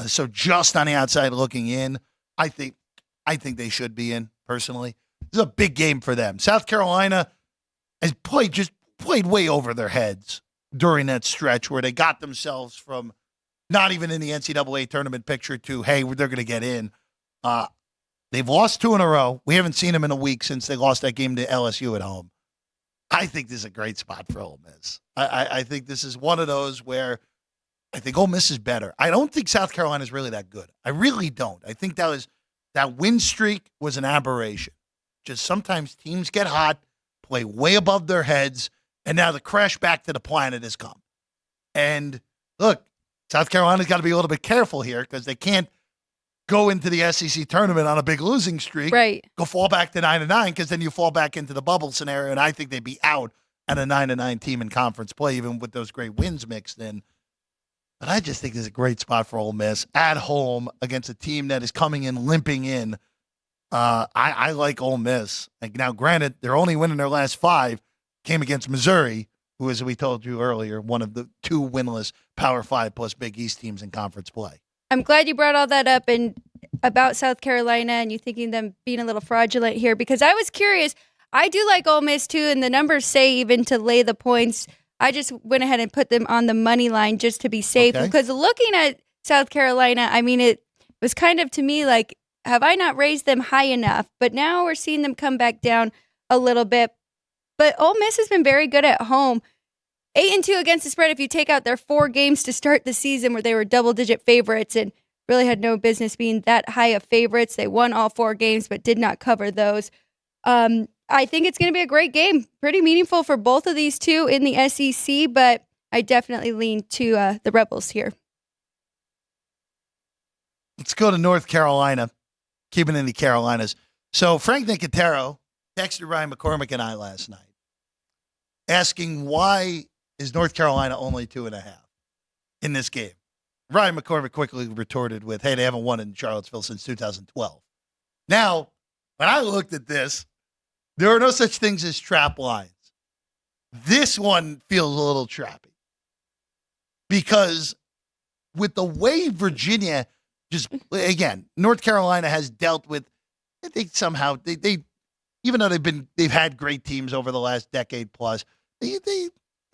So just on the outside looking in, I think they should be in, personally. This is a big game for them. South Carolina has played way over their heads during that stretch where they got themselves from not even in the NCAA tournament picture to, hey, they're going to get in. They've lost 2 in a row. We haven't seen them in a week since they lost that game to LSU at home. I think this is a great spot for Ole Miss. I think this is one of those where I think Ole Miss is better. I don't think South Carolina is really that good. I really don't. I think that win streak was an aberration. Just sometimes teams get hot, play way above their heads, and now the crash back to the planet has come. And look, South Carolina's got to be a little bit careful here because they can't go into the SEC tournament on a big losing streak. Right. Go fall back to 9-9 because then you fall back into the bubble scenario, and I think they'd be out at a 9-9 team in conference play, even with those great wins mixed in. But I just think this is a great spot for Ole Miss at home against a team that is coming in, limping in. I like Ole Miss. Now, granted, they're only winning their last 5, came against Missouri, who, as we told you earlier, one of the 2 winless Power 5 plus Big East teams in conference play. I'm glad you brought all that up and about South Carolina and you thinking them being a little fraudulent here because I was curious. I do like Ole Miss too, and the numbers say even to lay the points. I just went ahead and put them on the money line just to be safe because looking at South Carolina, I mean, it was kind of to me like, have I not raised them high enough? But now we're seeing them come back down a little bit. But Ole Miss has been very good at home. 8-2 against the spread if you take out their 4 games to start the season where they were double-digit favorites and really had no business being that high of favorites. They won all 4 games but did not cover those. I think it's going to be a great game. Pretty meaningful for both of these two in the SEC, but I definitely lean to the Rebels here. Let's go to North Carolina, keeping in the Carolinas. So Frank Nicotero texted Ryan McCormick and I last night asking why is North Carolina only 2.5 in this game? Ryan McCormick quickly retorted with, hey, they haven't won in Charlottesville since 2012. Now, when I looked at this, there are no such things as trap lines. This one feels a little trappy because with the way Virginia again, North Carolina has dealt with, I think somehow they even though they've had great teams over the last decade plus, they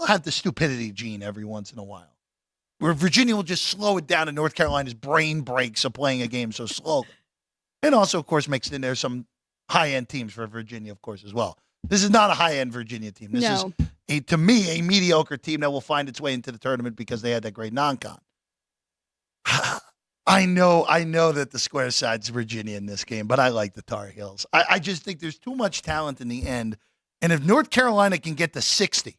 have the stupidity gene every once in a while, where Virginia will just slow it down and North Carolina's brain breaks of playing a game so slowly. And also, of course, mixed in there some high-end teams for Virginia, of course, as well. This is not a high-end Virginia team. This is, to me, a mediocre team that will find its way into the tournament because they had that great non-con. I know that the square side's Virginia in this game, but I like the Tar Heels. I just think there's too much talent in the end. And if North Carolina can get to 60,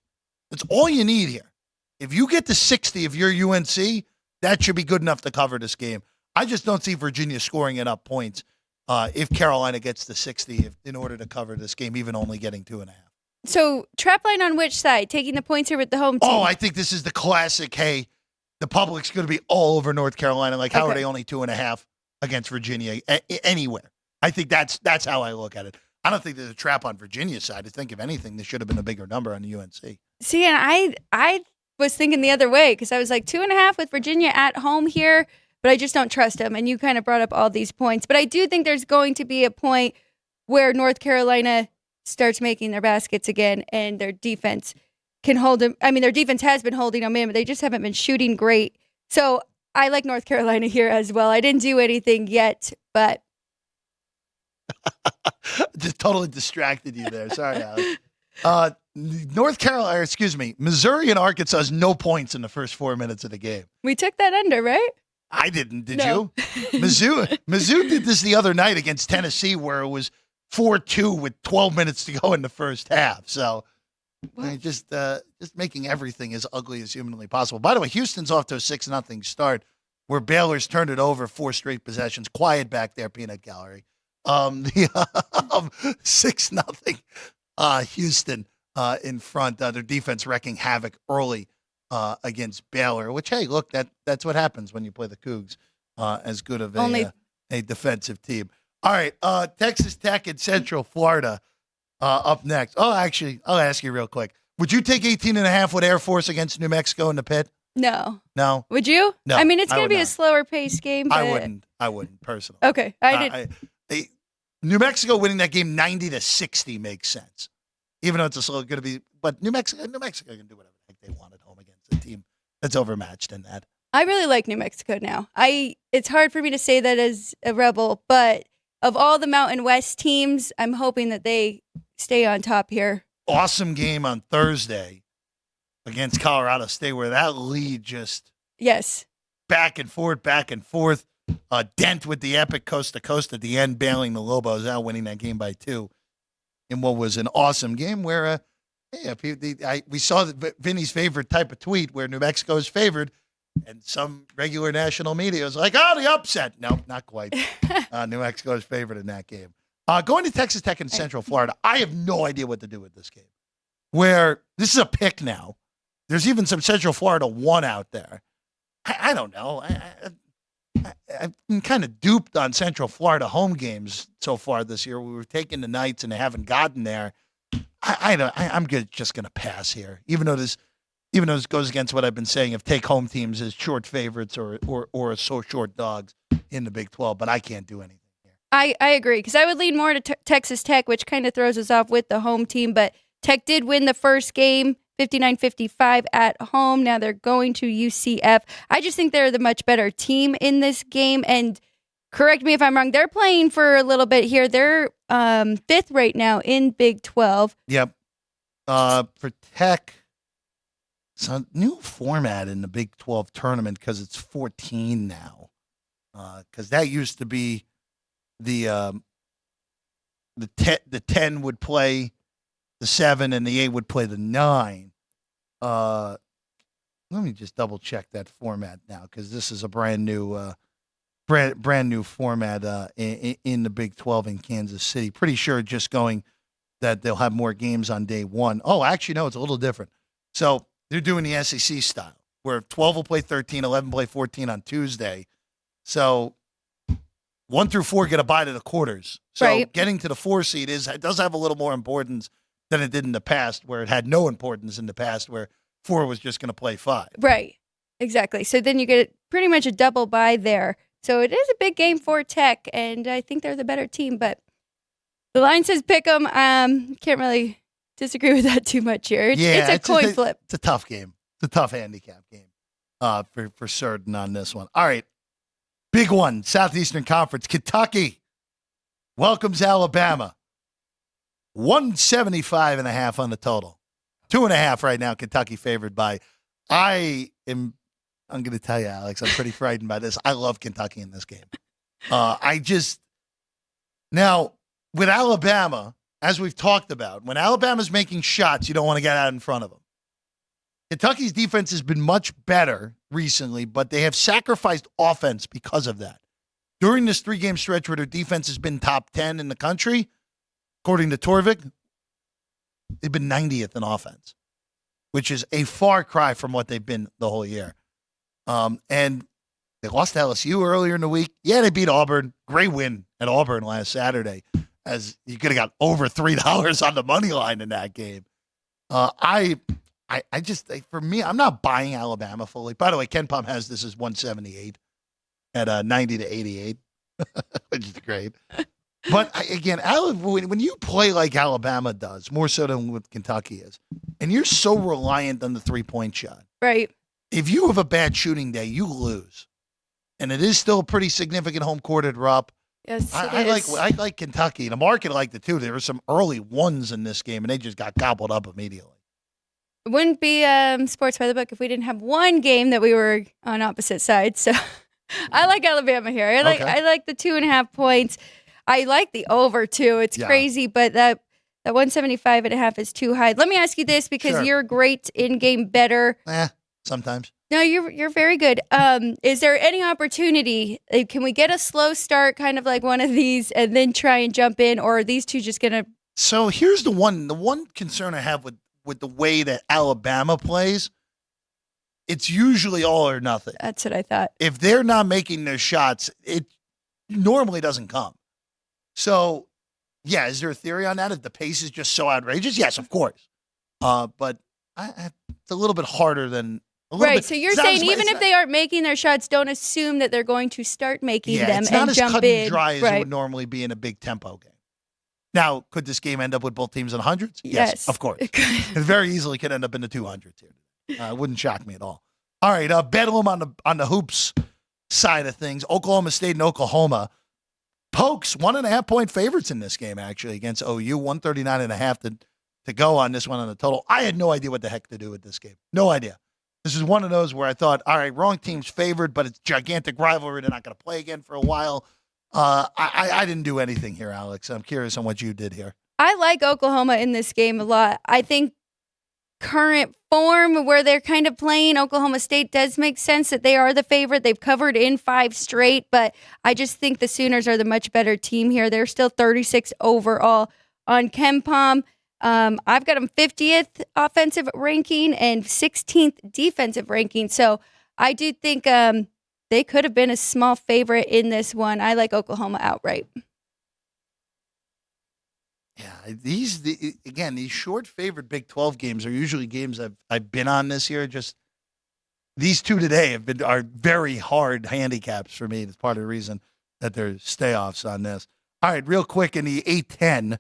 that's all you need here. If you get to 60 if you're UNC, that should be good enough to cover this game. I just don't see Virginia scoring enough points if Carolina gets to 60 in order to cover this game, even only getting 2.5. So trap line on which side? Taking the points here with the home team? Oh, I think this is the classic, hey, the public's going to be all over North Carolina. Like, how are they only 2.5 against Virginia anywhere? I think that's how I look at it. I don't think there's a trap on Virginia's side. I think, if anything, there should have been a bigger number on the UNC. See, and I was thinking the other way because I was like 2.5 with Virginia at home here, but I just don't trust them. And you kind of brought up all these points. But I do think there's going to be a point where North Carolina starts making their baskets again and their defense can hold them. I mean, their defense has been holding them in, but they just haven't been shooting great. So I like North Carolina here as well. I didn't do anything yet, but. Just totally distracted you there. Sorry, Alex. Missouri and Arkansas has no points in the first 4 minutes of the game. We took that under, right? I didn't. Did No. you? Mizzou did this the other night against Tennessee, where it was 4-2 with 12 minutes to go in the first half. So just making everything as ugly as humanly possible. By the way, Houston's off to a 6-0 start, where Baylor's turned it over 4 straight possessions. Quiet back there, peanut gallery. 6-0 Houston in front. Their defense wrecking havoc early against Baylor, which, hey, look, that's what happens when you play the Cougs as good of a defensive team. All right, Texas Tech and Central Florida up next. Oh, actually, I'll ask you real quick. Would you take 18.5 with Air Force against New Mexico in the pit? No. No? Would you? No. I mean, it's I going to would be a not. slower paced game. But... I wouldn't personally. Okay. I did. New Mexico winning that game 90-60 makes sense, even though it's a slow going to be. But New Mexico can do whatever the heck they want at home against a team that's overmatched in that. I really like New Mexico now. It's hard for me to say that as a Rebel, but of all the Mountain West teams, I'm hoping that they stay on top here. Awesome game on Thursday against Colorado State, where that lead just back and forth. Dent with the epic coast to coast at the end, bailing the Lobos out, winning that game by 2 in what was an awesome game where we saw Vinny's favorite type of tweet where New Mexico is favored, and some regular national media was like, oh, the upset. Nope, not quite. New Mexico is favored in that game. Going to Texas Tech and Central Florida, I have no idea what to do with this game. Where this is a pick now. There's even some Central Florida 1 out there. I don't know. I've been kind of duped on Central Florida home games so far this year. We were taking the Knights and they haven't gotten there. I'm just going to pass here, even though this goes against what I've been saying of take home teams as short favorites or so short dogs in the Big 12. But I can't do anything here. I agree because I would lean more to Texas Tech, which kind of throws us off with the home team. But Tech did win the first game 59-55 at home. Now they're going to UCF. I just think they're the much better team in this game. And correct me if I'm wrong, they're playing for a little bit here. They're 5th right now in Big 12. Yep. For Tech, it's a new format in the Big 12 tournament because it's 14 now. Because that used to be the 10 would play the 7 and the 8 would play the 9. Let me just double check that format now because this is a brand new format in the Big 12 in Kansas City. Pretty sure just going that they'll have more games on day 1. Oh, actually, no, it's a little different. So they're doing the SEC style where 12 will play 13, 11 play 14 on Tuesday. So 1 through 4 get a bye to the quarters. So getting to the 4 seed it does have a little more importance than it did in the past, where it had no importance in the past, where 4 was just going to play 5. Right. Exactly. So then you get pretty much a double bye there. So it is a big game for Tech, and I think they're the better team. But the line says pick 'em. Can't really disagree with that too much here. It's a coin flip. It's a tough game. It's a tough handicap game for certain on this one. All right. Big one, Southeastern Conference. Kentucky welcomes Alabama. 175.5 on the total. 2.5 right now, Kentucky favored by. I'm I'm going to tell you, Alex, I'm pretty frightened by this. I love Kentucky in this game. Now, with Alabama, as we've talked about, when Alabama's making shots, you don't want to get out in front of them. Kentucky's defense has been much better recently, but they have sacrificed offense because of that. During this 3-game stretch where their defense has been top 10 in the country, according to Torvik, they've been 90th in offense, which is a far cry from what they've been the whole year. And they lost to LSU earlier in the week. Yeah, they beat Auburn. Great win at Auburn last Saturday, as you could have got over $3 on the money line in that game. For me, I'm not buying Alabama fully. By the way, Ken Pom has this as 178 at 90 to 88, which is great. But again, when you play like Alabama does, more so than what Kentucky is, and you're so reliant on the 3-point shot, Right. if you have a bad shooting day, you lose. And it is still a pretty significant home court at Rupp. Yes, I like Kentucky. The market liked it too. There were some early ones in this game, and they just got gobbled up immediately. It wouldn't be sports by the book if we didn't have one game that we were on opposite sides. So I like Alabama here. I like the 2.5 points. I like the over too. It's crazy, but that 175.5 is too high. Let me ask you this, because you're a great in-game bettor. Sometimes. No, you're very good. Is there any opportunity? Can we get a slow start, kind of like one of these, and then try and jump in, or are these two just gonna? So here's the one concern I have with the way that Alabama plays. It's usually all or nothing. That's what I thought. If they're not making their shots, it normally doesn't come. So, yeah, is there a theory on that? If the pace is just so outrageous? Yes, of course. But it's a little bit harder than a little bit. So you're saying even if they aren't making their shots, don't assume that they're going to start making them it's not and as jump cut in. and dry as it would normally be in a big tempo game. Now, could this game end up with both teams in hundreds? Yes, of course. It very easily could end up in the 200s here. It wouldn't shock me at all. All right, Bedlam on the hoops side of things. Oklahoma State and Oklahoma. Pokes 1.5-point favorites in this game, actually, against OU. 139.5 to go on this one on the total. I had no idea what the heck to do with this game. No idea. This is one of those where I thought, all right, wrong team's favored, but it's gigantic rivalry. They're not going to play again for a while. I didn't do anything here, Alex. I'm curious on what you did here. I like Oklahoma in this game a lot. I think current form where they're kind of playing, Oklahoma State does make sense that they are the favorite. They've covered in 5 straight, but I just think the Sooners are the much better team here. They're still 36 overall on KenPom. I've got them 50th offensive ranking and 16th defensive ranking. So I do think they could have been a small favorite in this one. I like Oklahoma outright. Yeah, these short favored Big 12 games are usually games I've been on this year. Just these two today are very hard handicaps for me. That's part of the reason that there's stay-offs on this. All right, real quick in the 8-10,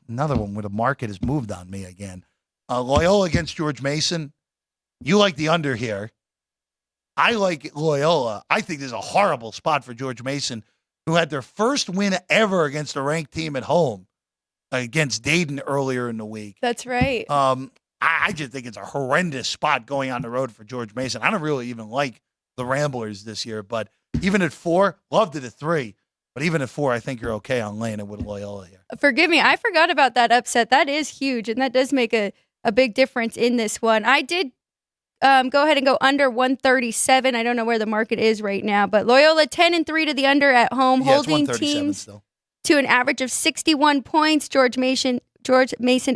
another one where the market has moved on me again. Loyola against George Mason. You like the under here. I like Loyola. I think this is a horrible spot for George Mason, who had their first win ever against a ranked team at home against Dayton earlier in the week. That's right. I just think it's a horrendous spot going on the road for George Mason. I don't really even like the Ramblers this year, but even at 4, loved it at 3. But even at 4, I think you're okay on laying it with Loyola here. Forgive me, I forgot about that upset. That is huge, and that does make a big difference in this one. I did go ahead and go under 137. I don't know where the market is right now, but Loyola 10-3 to the under at home, holding teams still to an average of 61 points. George Mason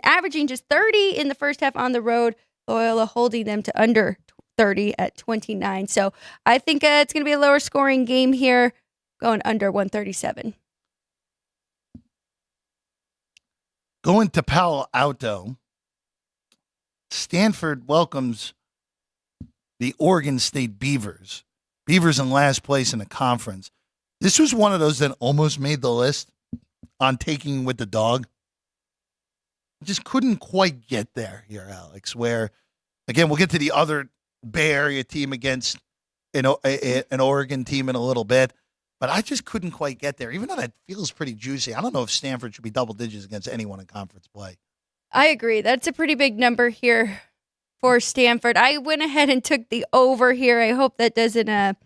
averaging just 30 in the first half on the road. Loyola holding them to under 30 at 29. So I think it's going to be a lower scoring game here, going under 137. Going to Palo Alto, Stanford welcomes the Oregon State Beavers. Beavers in last place in the conference. This was one of those that almost made the list on taking with the dog. Just couldn't quite get there here, Alex, where, again, we'll get to the other Bay Area team against an Oregon team in a little bit, but I just couldn't quite get there, even though that feels pretty juicy. I don't know if Stanford should be double digits against anyone in conference play. I agree. That's a pretty big number here. for Stanford. I went ahead and took the over here. I hope that doesn't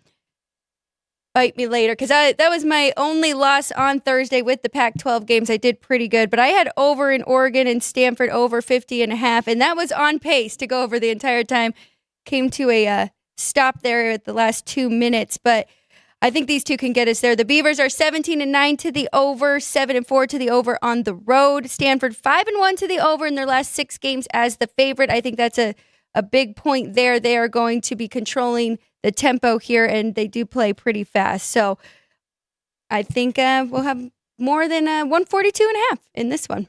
bite me later, because that was my only loss on Thursday with the Pac-12 games. I did pretty good, but I had over in Oregon and Stanford over 50.5, and that was on pace to go over the entire time. Came to a stop there at the last 2 minutes, but I think these two can get us there. The Beavers are 17-9 to the over, 7-4 to the over on the road. Stanford 5-1 to the over in their last 6 games as the favorite. I think that's a big point there. They are going to be controlling the tempo here, and they do play pretty fast. So I think we'll have more than 142.5 in this one.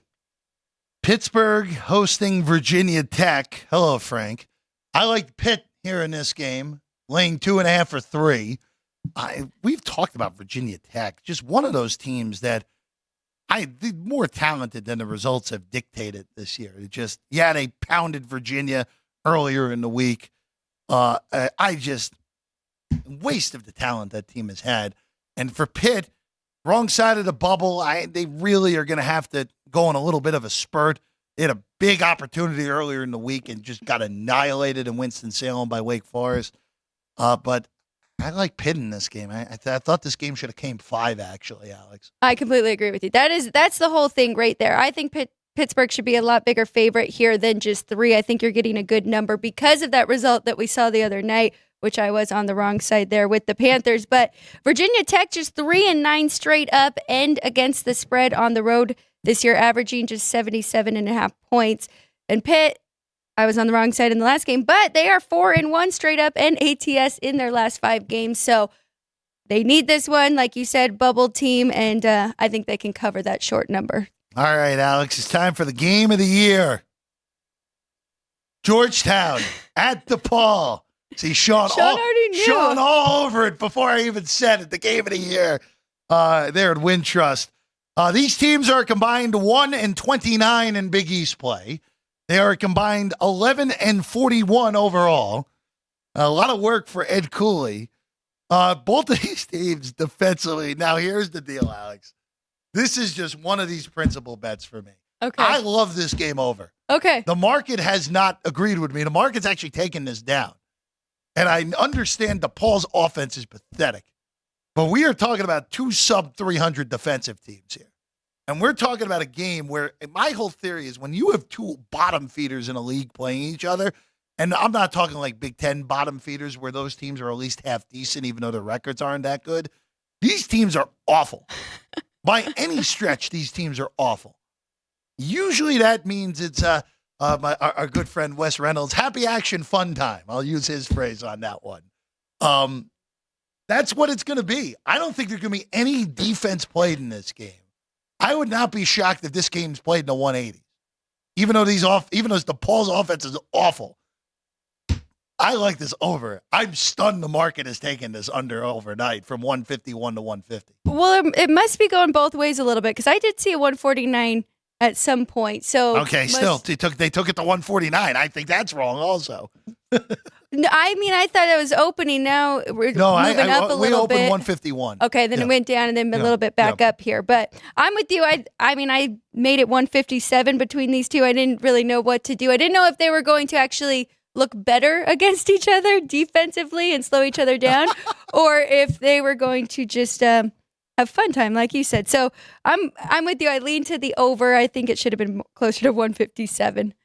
Pittsburgh hosting Virginia Tech. Hello, Frank. I like Pitt here in this game, laying 2.5 or 3. We've talked about Virginia Tech, just one of those teams that they're more talented than the results have dictated this year. They pounded Virginia earlier in the week. Waste of the talent that team has had. And for Pitt, wrong side of the bubble, they really are going to have to go on a little bit of a spurt. They had a big opportunity earlier in the week and just got annihilated in Winston-Salem by Wake Forest. But I like Pitt in this game. I thought this game should have came 5, actually, Alex. I completely agree with you. That's the whole thing right there. I think Pittsburgh should be a lot bigger favorite here than just 3. I think you're getting a good number because of that result that we saw the other night, which I was on the wrong side there with the Panthers. But Virginia Tech just 3-9 straight up and against the spread on the road this year, averaging just 77.5 points. And Pitt, I was on the wrong side in the last game, but they are 4-1 straight up and ATS in their last 5 games. So they need this one, like you said, bubble team, and I think they can cover that short number. All right, Alex, it's time for the game of the year. Georgetown at DePaul. See, Sean already knew. Sean all over it before I even said it. The game of the year there at Wintrust. These teams are combined 1-29 in Big East play. They are combined 11-41 overall. A lot of work for Ed Cooley. Both of these teams defensively. Now, here's the deal, Alex. This is just one of these principal bets for me. Okay. I love this game over. Okay. The market has not agreed with me. The market's actually taken this down. And I understand DePaul's offense is pathetic. But we are talking about 2 sub-300 defensive teams here. And we're talking about a game where my whole theory is when you have 2 bottom feeders in a league playing each other, and I'm not talking like Big Ten bottom feeders where those teams are at least half decent even though their records aren't that good. These teams are awful. By any stretch, these teams are awful. Usually that means it's our good friend Wes Reynolds, happy action fun time. I'll use his phrase on that one. That's what it's going to be. I don't think there's going to be any defense played in this game. I would not be shocked if this game's played in the 180s. Even though DePaul's offense is awful. I like this over. I'm stunned the market has taken this under overnight from 151 to 150. Well, it must be going both ways a little bit because I did see a 149 at some point. So okay, still they took it to 149. I think that's wrong also. No, I mean, I thought it was opening. Now we're moving up a little bit. We opened 151. Okay, then it went down and then a little bit back up here. But I'm with you. I mean, I made it 157 between these two. I didn't really know what to do. I didn't know if they were going to actually look better against each other defensively and slow each other down, or if they were going to just have fun time, like you said. So I'm with you. I lean to the over. I think it should have been closer to 157.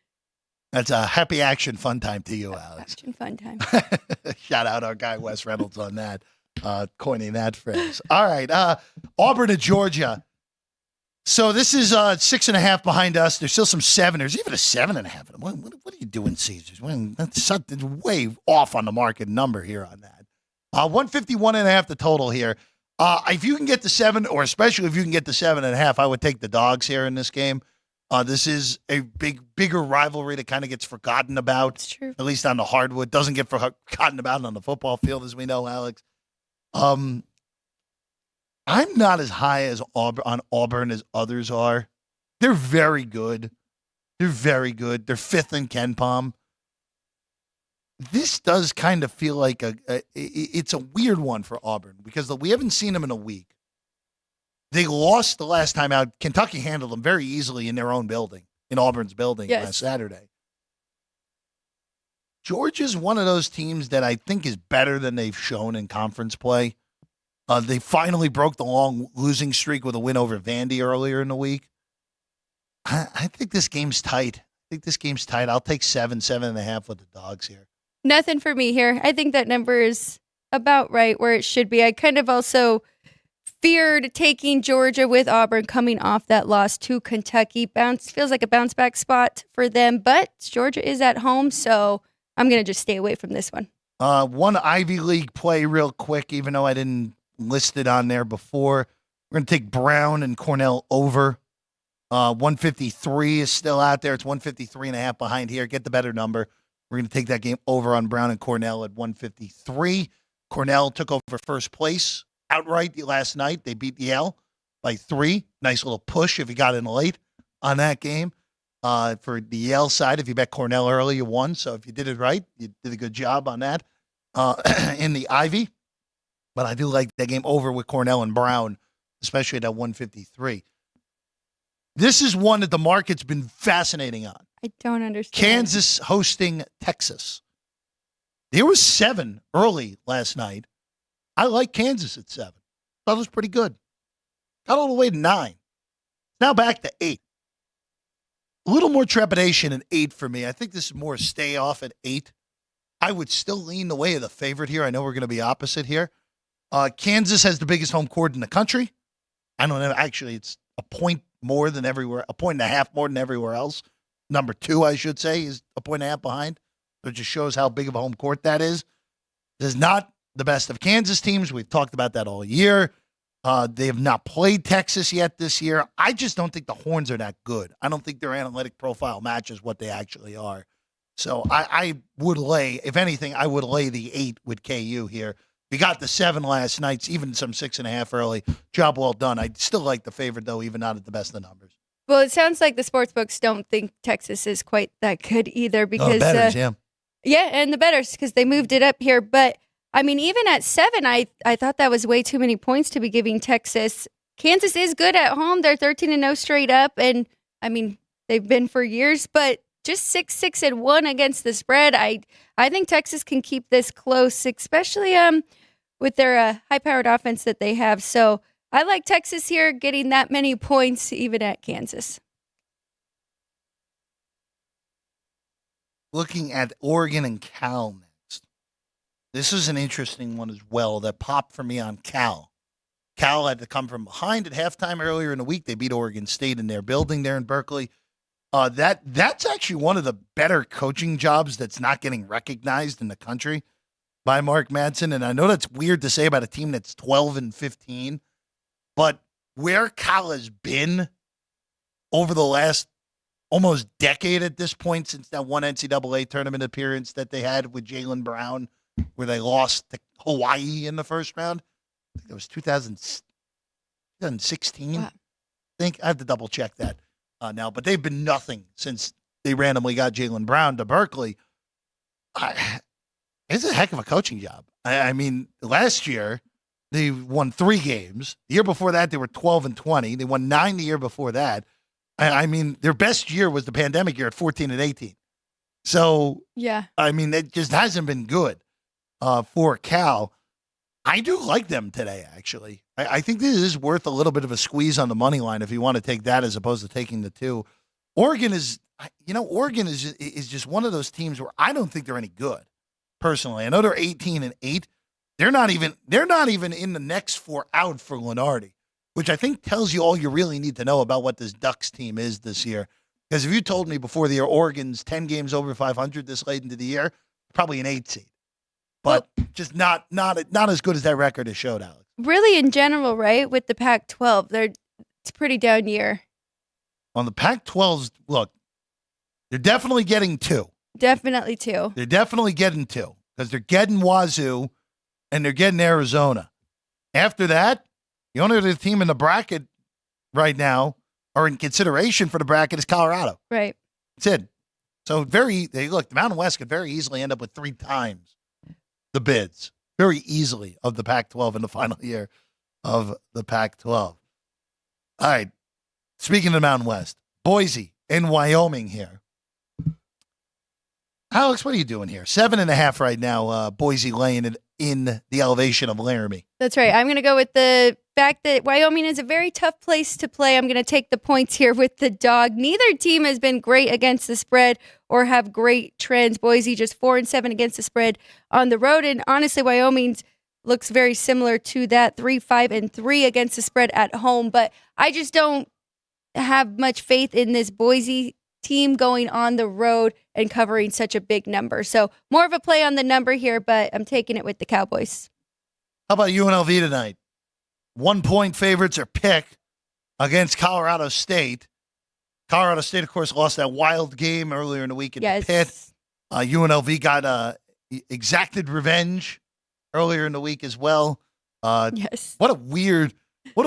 That's a happy action fun time to you, Alex. Action fun time. Shout out our guy Wes Reynolds on that, coining that phrase. All right, Auburn at Georgia. So this is 6.5 behind us. There's still some 7. There's even a 7.5. What are you doing, Caesars? That's way off on the market number here on that. 151.5 the total here. If you can get the 7, or especially if you can get the 7.5, I would take the dogs here in this game. This is a bigger rivalry that kind of gets forgotten about. It's true. At least on the hardwood. Doesn't get forgotten about on the football field, as we know, Alex. I'm not as high on Auburn as others are. They're very good. They're 5th in KenPom. This does kind of feel like it's a weird one for Auburn because we haven't seen them in a week. They lost the last time out. Kentucky handled them very easily in their own building, in Auburn's building last Saturday. Georgia's one of those teams that I think is better than they've shown in conference play. They finally broke the long losing streak with a win over Vandy earlier in the week. I think this game's tight. I'll take 7.5 with the dogs here. Nothing for me here. I think that number is about right where it should be. I kind of also feared taking Georgia with Auburn coming off that loss to Kentucky. Feels like a bounce back spot for them, but Georgia is at home, so I'm going to just stay away from this one. One Ivy League play real quick, even though I didn't list it on there before. We're going to take Brown and Cornell over. 153 is still out there. It's 153.5 behind here. Get the better number. We're going to take that game over on Brown and Cornell at 153. Cornell took over first place outright last night. They beat Yale by 3. Nice little push if you got in late on that game. For the Yale side, if you bet Cornell early, you won. So if you did it right, you did a good job on that in the Ivy. But I do like that game over with Cornell and Brown, especially at that 153. This is one that the market's been fascinating on. I don't understand. Kansas hosting Texas. There was 7 early last night. I like Kansas at 7. Thought it was pretty good. Got all the way to 9. Now back to 8. A little more trepidation at 8 for me. I think this is more a stay off at 8. I would still lean the way of the favorite here. I know we're going to be opposite here. Kansas has the biggest home court in the country. I don't know. Actually, it's a point more than everywhere, a point and a half more than everywhere else. Number 2, I should say, is a point and a half behind. So it just shows how big of a home court that is. This is not the best of Kansas teams. We've talked about that all year. They have not played Texas yet this year. I just don't think the Horns are that good. I don't think their analytic profile matches what they actually are. So I would lay, if anything, I would lay the 8 with KU here. We got the 7 last night, even some 6.5 early. Job well done. I still like the favorite, though, even not at the best of numbers. Well, it sounds like the sportsbooks don't think Texas is quite that good either because bettors, yeah. Yeah, and the bettors because they moved it up here. But I mean, even at 7, I thought that was way too many points to be giving Texas. Kansas is good at home. They're 13-0 straight up, and I mean they've been for years. But just 6-6-1 against the spread. I think Texas can keep this close, especially with their high-powered offense that they have. So I like Texas here getting that many points, even at Kansas. Looking at Oregon and Cal next. This is an interesting one as well that popped for me on Cal. Cal had to come from behind at halftime earlier in the week. They beat Oregon State in their building there in Berkeley. That's actually one of the better coaching jobs that's not getting recognized in the country by Mark Madsen. And I know that's weird to say about a team that's 12-15, but where Cal has been over the last almost decade at this point since that one NCAA tournament appearance that they had with Jaylen Brown, where they lost to Hawaii in the first round. I think it was 2016. Wow. I think I have to double check that now, but they've been nothing since they randomly got Jaylen Brown to Berkeley. It's a heck of a coaching job. I mean, last year they won 3 games. The year before that, they were 12-20. They won 9 the year before that. I mean, their best year was the pandemic year at 14-18. So, yeah, I mean, it just hasn't been good for Cal. I do like them today, actually. I think this is worth a little bit of a squeeze on the money line if you want to take that as opposed to taking the 2. Oregon is just one of those teams where I don't think they're any good, personally. I know they're 18-8. They're not even in the next 4 out for Lunardi, which I think tells you all you really need to know about what this Ducks team is this year. Because if you told me before the year Oregon's 10 games over 500 this late into the year, probably an 8 seed. But just not as good as that record has showed, Alex. Really, in general, right, with the Pac-12, it's a pretty down year. On the Pac-12's, look, they're definitely getting 2. Definitely 2. They're definitely getting 2 because they're getting Wazoo and they're getting Arizona. After that, the only other team in the bracket right now or in consideration for the bracket is Colorado. Right. That's it. So the Mountain West could very easily end up with 3 times the bids, very easily, of the Pac-12 in the final year of the Pac-12. All right. Speaking of the Mountain West, Boise in Wyoming here. Alex, what are you doing here? 7.5 right now. Boise laying it in the elevation of Laramie. That's right. I'm going to go with the fact that Wyoming is a very tough place to play. I'm going to take the points here with the dog. Neither team has been great against the spread or have great trends. Boise just 4-7 against the spread on the road. And honestly, Wyoming's looks very similar to that, 3-5-3 against the spread at home. But I just don't have much faith in this Boise team going on the road and covering such a big number. So more of a play on the number here, but I'm taking it with the Cowboys. How about UNLV tonight? 1-point favorites are picked against Colorado State. Colorado State, of course, lost that wild game earlier in the week at Pitt. UNLV got exacted revenge earlier in the week as well. Yes. What a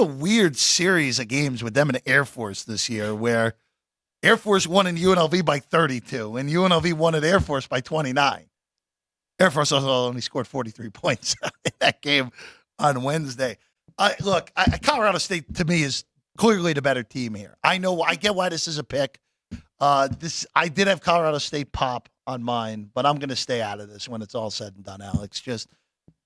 weird series of games with them and the Air Force this year, where Air Force won in UNLV by 32, and UNLV won at Air Force by 29. Air Force also only scored 43 points in that game on Wednesday. Colorado State, to me, is clearly the better team here. I get why this is a pick. I did have Colorado State pop on mine, but I'm going to stay out of this when it's all said and done, Alex. Just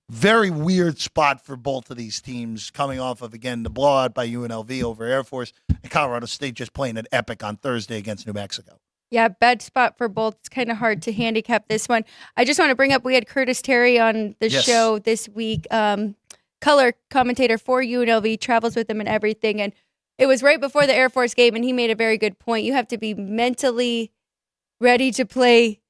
very weird spot for both of these teams coming off of, again, the blowout by UNLV over Air Force and Colorado State just playing an epic on Thursday against New Mexico. Yeah, bad spot for both. It's kind of hard to handicap this one. I just want to bring up, we had Curtis Terry on the show this week, color commentator for UNLV, travels with them and everything. And it was right before the Air Force game, and he made a very good point. You have to be mentally ready to play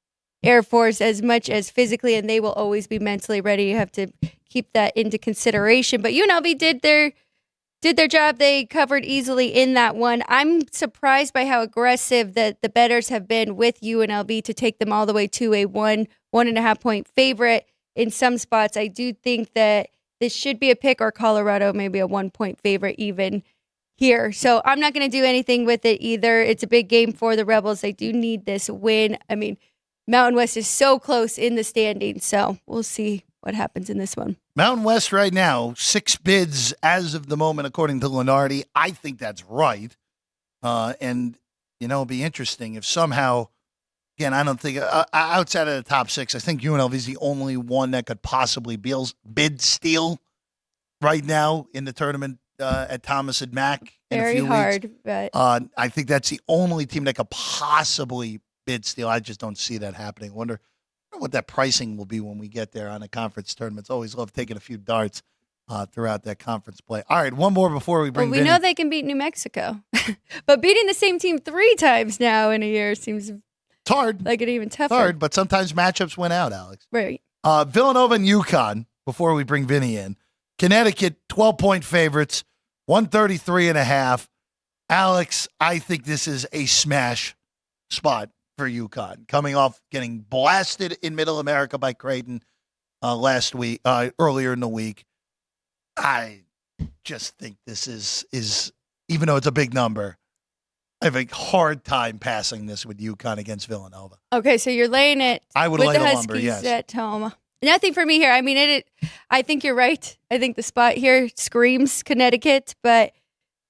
Air Force as much as physically, and they will always be mentally ready. You have to keep that into consideration. But UNLV did their job. They covered easily in that one. I'm surprised by how aggressive that the bettors have been with UNLV to take them all the way to a 1.5 point favorite in some spots. I do think that this should be a pick, or Colorado maybe a 1 point favorite even here. So I'm not going to do anything with it either. It's a big game for the Rebels. They do need this win. I mean, Mountain West is so close in the standings, so we'll see what happens in this one. Mountain West right now, 6 bids as of the moment, according to Lenardi. I think that's right. And, it'll be interesting if somehow, again, I don't think, outside of the top 6, I think UNLV is the only one that could possibly bid steal right now in the tournament at Thomas and Mack in a few weeks. Very hard, but I think that's the only team that could possibly bid steal. I just don't see that happening. Wonder what that pricing will be when we get there on a conference tournament. Always love taking a few darts throughout that conference play. All right, one more before we bring. Well, we know they can beat New Mexico, but beating the same team 3 times now in a year seems hard. Like it even tougher. Hard, but sometimes matchups win out, Alex. Right. Villanova and UConn. Before we bring Vinny in, Connecticut 12-point favorites, 133.5. Alex, I think this is a smash spot for UConn, coming off getting blasted in Middle America by Creighton earlier in the week. I just think this is even though it's a big number, I have a hard time passing this with UConn against Villanova. Okay, so you're laying it. I would with lay the the Huskies lumber, yes. At home. Nothing for me here. I mean, I think you're right. I think the spot here screams Connecticut, but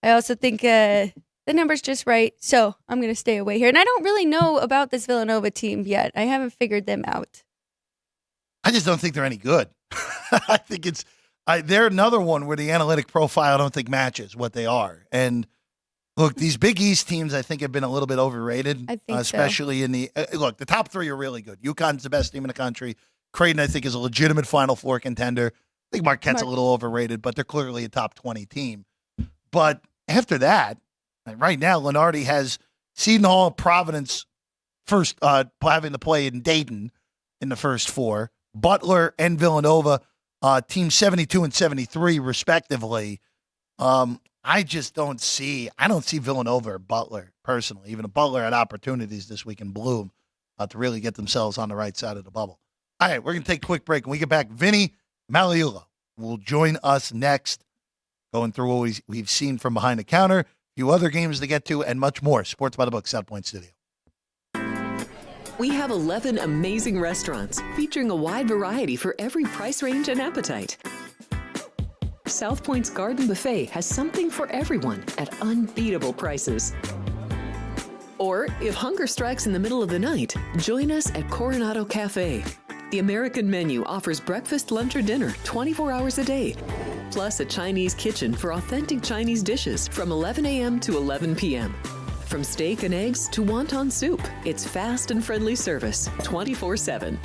I also think the number's just right, so I'm going to stay away here. And I don't really know about this Villanova team yet. I haven't figured them out. I just don't think they're any good. I think they're another one where the analytic profile I don't think matches what they are. And look, these Big East teams I think have been a little bit overrated. I think especially in the the top 3 are really good. UConn's the best team in the country. Creighton, I think, is a legitimate Final Four contender. I think Marquette's a little overrated, but they're clearly a top 20 team. But after that, right now, Lenardi has Seton Hall, Providence first having to play in Dayton in the first 4. Butler and Villanova, team 72 and 73, respectively. I don't see Villanova or Butler, personally. Even if Butler had opportunities this week in Bloom to really get themselves on the right side of the bubble. All right, we're going to take a quick break. When we get back, Vinny Maliulo will join us next, going through what we've seen from behind the counter, a few other games to get to, and much more. Sports by the Book, South Point Studio. We have 11 amazing restaurants featuring a wide variety for every price range and appetite. South Point's Garden Buffet has something for everyone at unbeatable prices. Or if hunger strikes in the middle of the night, join us at Coronado Cafe. The American menu offers breakfast, lunch, or dinner 24 hours a day, plus a Chinese kitchen for authentic Chinese dishes from 11 a.m. to 11 p.m. From steak and eggs to wonton soup, it's fast and friendly service 24/7.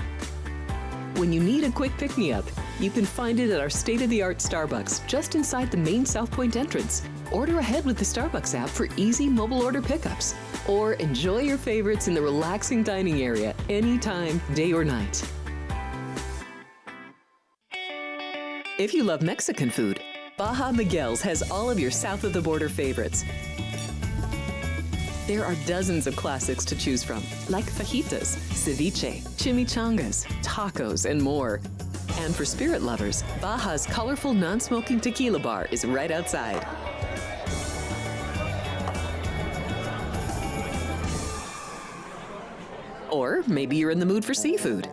When you need a quick pick-me-up, you can find it at our state-of-the-art Starbucks just inside the main South Point entrance. Order ahead with the Starbucks app for easy mobile order pickups. Or enjoy your favorites in the relaxing dining area anytime, day or night. If you love Mexican food, Baja Miguel's has all of your south of the border favorites. There are dozens of classics to choose from, like fajitas, ceviche, chimichangas, tacos, and more. And for spirit lovers, Baja's colorful non-smoking tequila bar is right outside. Or maybe you're in the mood for seafood.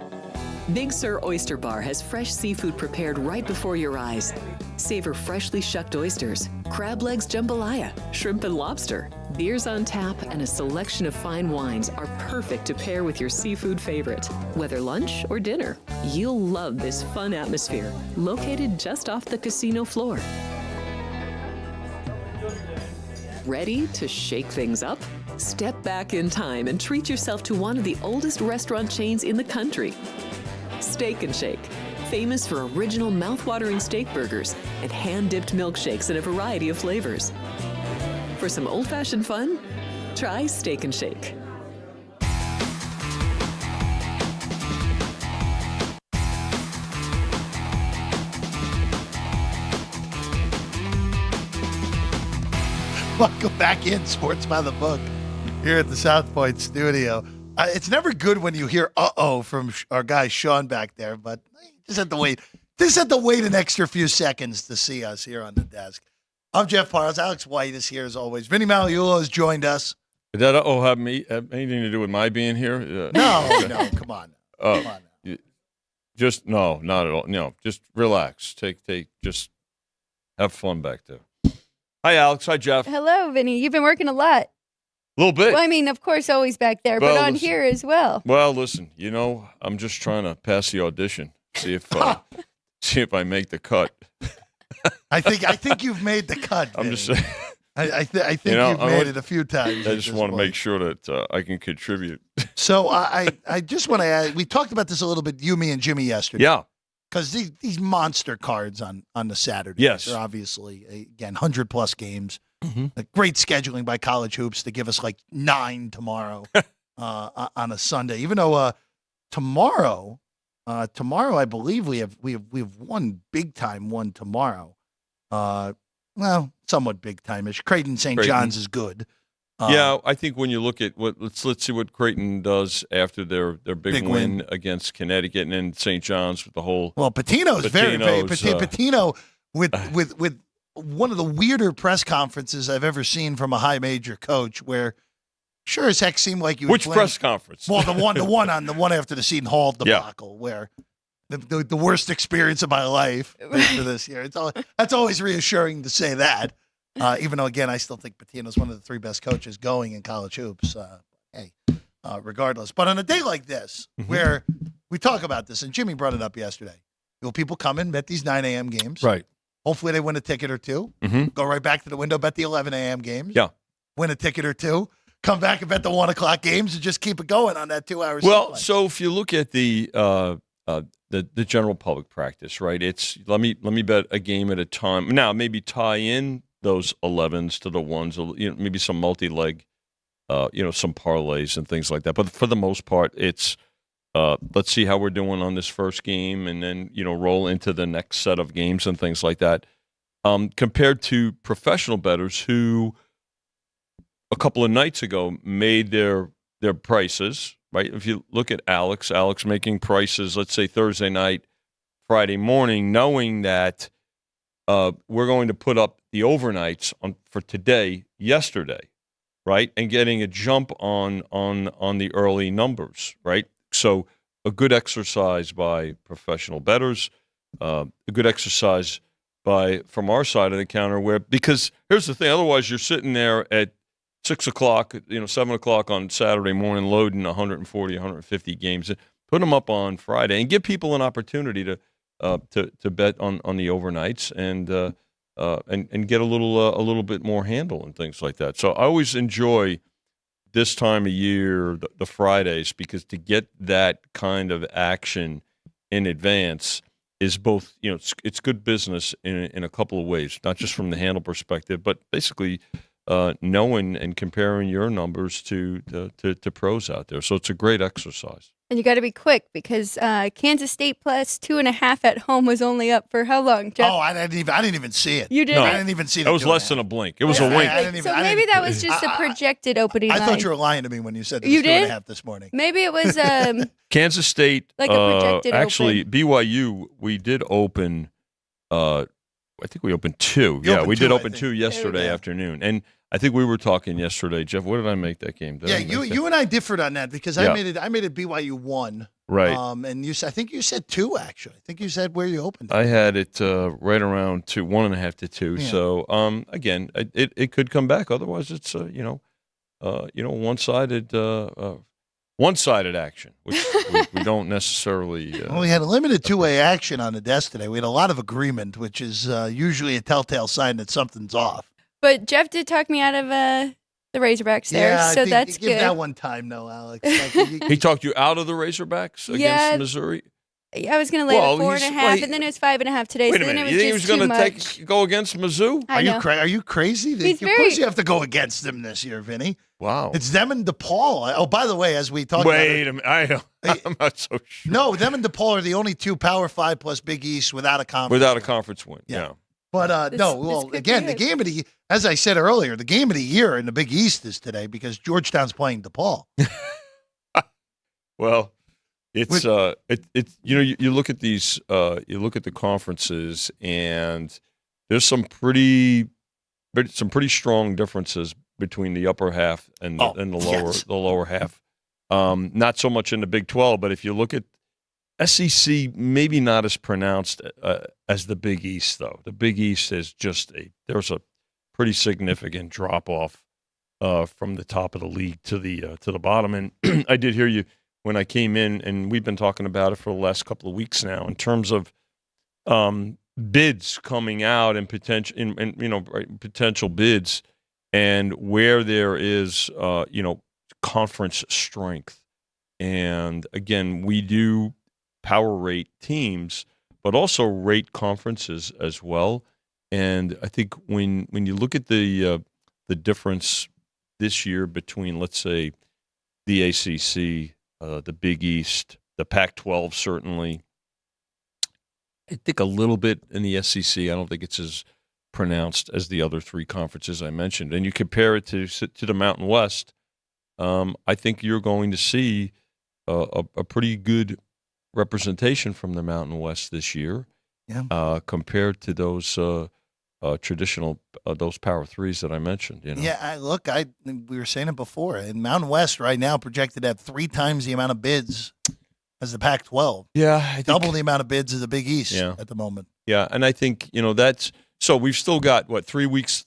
Big Sur Oyster Bar has fresh seafood prepared right before your eyes. Savor freshly shucked oysters, crab legs jambalaya, shrimp and lobster. Beers on tap and a selection of fine wines are perfect to pair with your seafood favorite. Whether lunch or dinner, you'll love this fun atmosphere, located just off the casino floor. Ready to shake things up? Step back in time and treat yourself to one of the oldest restaurant chains in the country. Steak and Shake, famous for original mouth-watering steak burgers and hand-dipped milkshakes in a variety of flavors. For some old-fashioned fun, try Steak and Shake. Welcome back in Sports by the Book here at the South Point studio. It's never good when you hear "uh-oh" from our guy Sean back there, but just had to wait. Just had to wait an extra few seconds to see us here on the desk. I'm Jeff Parles. Alex White is here as always. Vinny Magliulo has joined us. Did that have anything to do with my being here? No, come on. Come on. Just no, not at all. No, just relax. Just have fun back there. Hi, Alex. Hi, Jeff. Hello, Vinny. You've been working a lot. A little bit. Well, I mean, of course, always back there, but on here as well. Well, listen, I'm just trying to pass the audition. See if I make the cut. I think you've made the cut. I'm just saying. I think you've made it a few times. I just want to make sure that I can contribute. So I just want to add, we talked about this a little bit, you, me, and Jimmy yesterday. Yeah. Because these monster cards on the Saturday. Yes. Are obviously, again, 100-plus games. Mm-hmm. Great scheduling by College Hoops to give us like 9 tomorrow on a Sunday. Even though tomorrow I believe we have one big-time one tomorrow. Well, somewhat big-time-ish. Creighton St. John's is good. Yeah, I think when you look at let's see what Creighton does after their big win against Connecticut, and then St. John's with the whole. Well, Patino's very Patino with one of the weirder press conferences I've ever seen from a high major coach, where sure as heck seemed like you. Which press conference? Well, the one after the Seton Hall debacle, where the worst experience of my life for this year. That's always reassuring to say that. Even though, again, I still think Patino's one of the 3 best coaches going in college hoops. Regardless. But on a day like this, where we talk about this, and Jimmy brought it up yesterday, people come in, bet these 9 a.m. games. Right. Hopefully they win a ticket or two. Mm-hmm. Go right back to the window, bet the 11 a.m. games. Yeah. Win a ticket or two. Come back and bet the 1 o'clock games and just keep it going on that 2 hours. Well, so if you look at the general public practice, right, it's let me bet a game at a time. Now, maybe tie in those 11s to the ones, maybe some multi-leg, some parlays and things like that. But for the most part, it's let's see how we're doing on this first game, and then roll into the next set of games and things like that. Compared to professional bettors who a couple of nights ago made their prices, right? If you look at Alex making prices, let's say Thursday night, Friday morning, knowing that we're going to put up the overnights for today, yesterday, right? And getting a jump on the early numbers, right? So a good exercise by professional bettors, a good exercise from our side of the counter, because here's the thing, otherwise you're sitting there at 6 o'clock, 7 o'clock on Saturday morning, loading 140, 150 games, put them up on Friday, and give people an opportunity to bet on the overnights and get a little bit more handle and things like that. So I always enjoy this time of year, the Fridays, because to get that kind of action in advance is both, it's good business in a couple of ways, not just from the handle perspective, but basically knowing and comparing your numbers to pros out there. So it's a great exercise. And you got to be quick because Kansas State plus 2.5 at home was only up for how long, Jeff? Oh, I didn't even see it. You didn't? No, I didn't even see it. That was less than a blink. It was a wink. So maybe that was just a projected opening line. I thought you were lying to me when you said it You was did? 2.5 this morning. Maybe it was Kansas State, like a projected actually, open. BYU, we did open, I think we opened 2. You opened we did 2, open I 2 think. yesterday afternoon. And I think we were talking yesterday, Jeff. What did I make that game? Did I make that? You and I differed on that because I made it BYU 1. Right. And I think you said 2 actually. I think you said where you opened it. I had it right around 2, 1.5 to 2. Yeah. So again, it could come back. Otherwise, it's one-sided action, which we don't necessarily. Well, we had a limited 2-way action on the desk today. We had a lot of agreement, which is usually a telltale sign that something's off. But Jeff did talk me out of the Razorbacks there, Yeah, so I think that's give good. that one time, though, Alex. Like, He talked you out of the Razorbacks against Missouri. I was going to lay Well, at 4.5, and then it was 5.5 today. Wait so a then minute. it was You think he was just too going much. to go against Mizzou? I know. Are you crazy? He's Of course you have to go against them this year, Vinny. Wow. It's them and DePaul. Oh, by the way, as we talked Wait about a minute. I'm not so sure. No, them and DePaul are the only 2 Power 5 plus Big East without a conference. Without a conference win. Yeah. Yeah. But This could again, be the it. game of the, as I said earlier, the game of the year in the Big East is today because Georgetown's playing DePaul. Well, it's you look at these you look at the conferences and there's some pretty strong differences between the upper half and the lower half. Not so much in the Big 12, but if you look at SEC, maybe not as pronounced as the Big East, though. The Big East is there's a pretty significant drop off from the top of the league to the bottom. And I did hear you when I came in, and we've been talking about it for the last couple of weeks now in terms of bids coming out and potential bids, and where there is conference strength. And again, we do power rate teams, but also rate conferences as well. And I think when you look at the difference this year between, let's say, the ACC, the Big East, the Pac-12, certainly, I think a little bit in the SEC. I don't think it's as pronounced as the other 3 conferences I mentioned. And you compare it to the Mountain West, I think you're going to see a pretty good representation from the Mountain West this year, compared to those traditional those Power 3s that I mentioned. Yeah, we were saying it before. In Mountain West right now projected at 3 times the amount of bids as the Pac-12. Yeah, I think, double the amount of bids as the Big East at the moment. Yeah, and I think that's so. We've still got 3 weeks.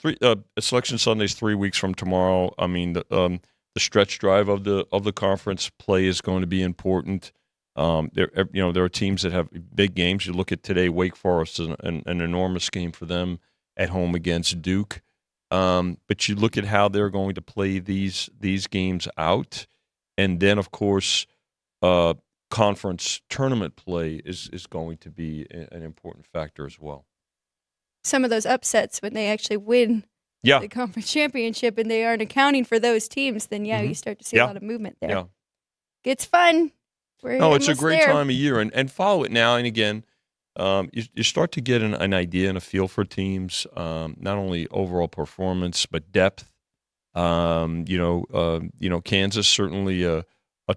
Selection Sunday's 3 weeks from tomorrow. I mean, the stretch drive of the conference play is going to be important. There are teams that have big games. You look at today, Wake Forest is an enormous game for them at home against Duke. But you look at how they're going to play these games out, and then of course, conference tournament play is going to be an important factor as well. Some of those upsets when they actually win the conference championship and they aren't accounting for those teams, then you start to see a lot of movement there. Yeah. It's fun. It's a great time of year, and follow it now and again. You start to get an idea and a feel for teams, not only overall performance but depth. Kansas certainly a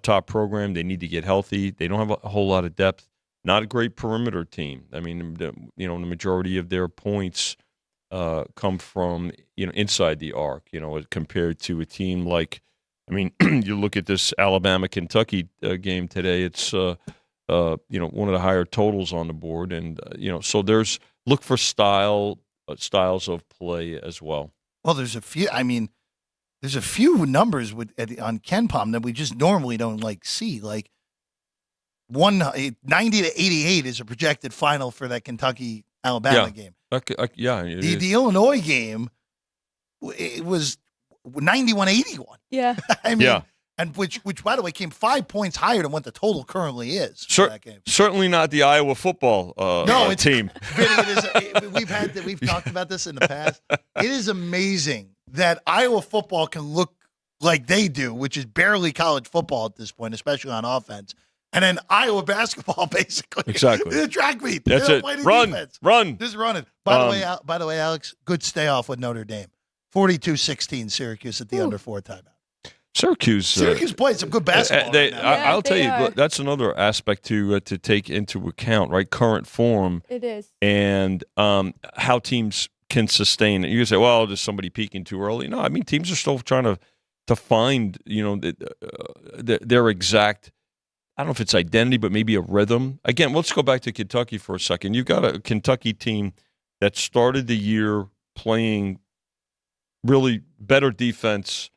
top program. They need to get healthy. They don't have a whole lot of depth. Not a great perimeter team. I mean, the majority of their points come from inside the arc. Compared to a team like. I mean, you look at this Alabama-Kentucky game today, it's, one of the higher totals on the board. And, so look for styles of play as well. Well, there's a few. I mean, there's a few numbers on KenPom that we just normally don't see. Like 90 to 88 is a projected final for that Kentucky-Alabama game. The Illinois game, it was 91-81. Yeah. I mean, and which by the way came 5 points higher than what the total currently is for that game. Certainly not the Iowa football team. We've talked about this in the past. It is amazing that Iowa football can look like they do, which is barely college football at this point, especially on offense. And then Iowa basketball, basically. Exactly. The track meet. That's it. Run. Just run it. By the way, Alex, good stay off with Notre Dame. 42-16 Syracuse at the under 4 timeout. Syracuse played some good basketball. I'll tell you, that's another aspect to take into account, right? Current form. It is. And how teams can sustain it. You can say, well, there's somebody peaking too early. No, I mean, teams are still trying to find, their exact, I don't know if it's identity, but maybe a rhythm. Again, let's go back to Kentucky for a second. You've got a Kentucky team that started the year playing really better defense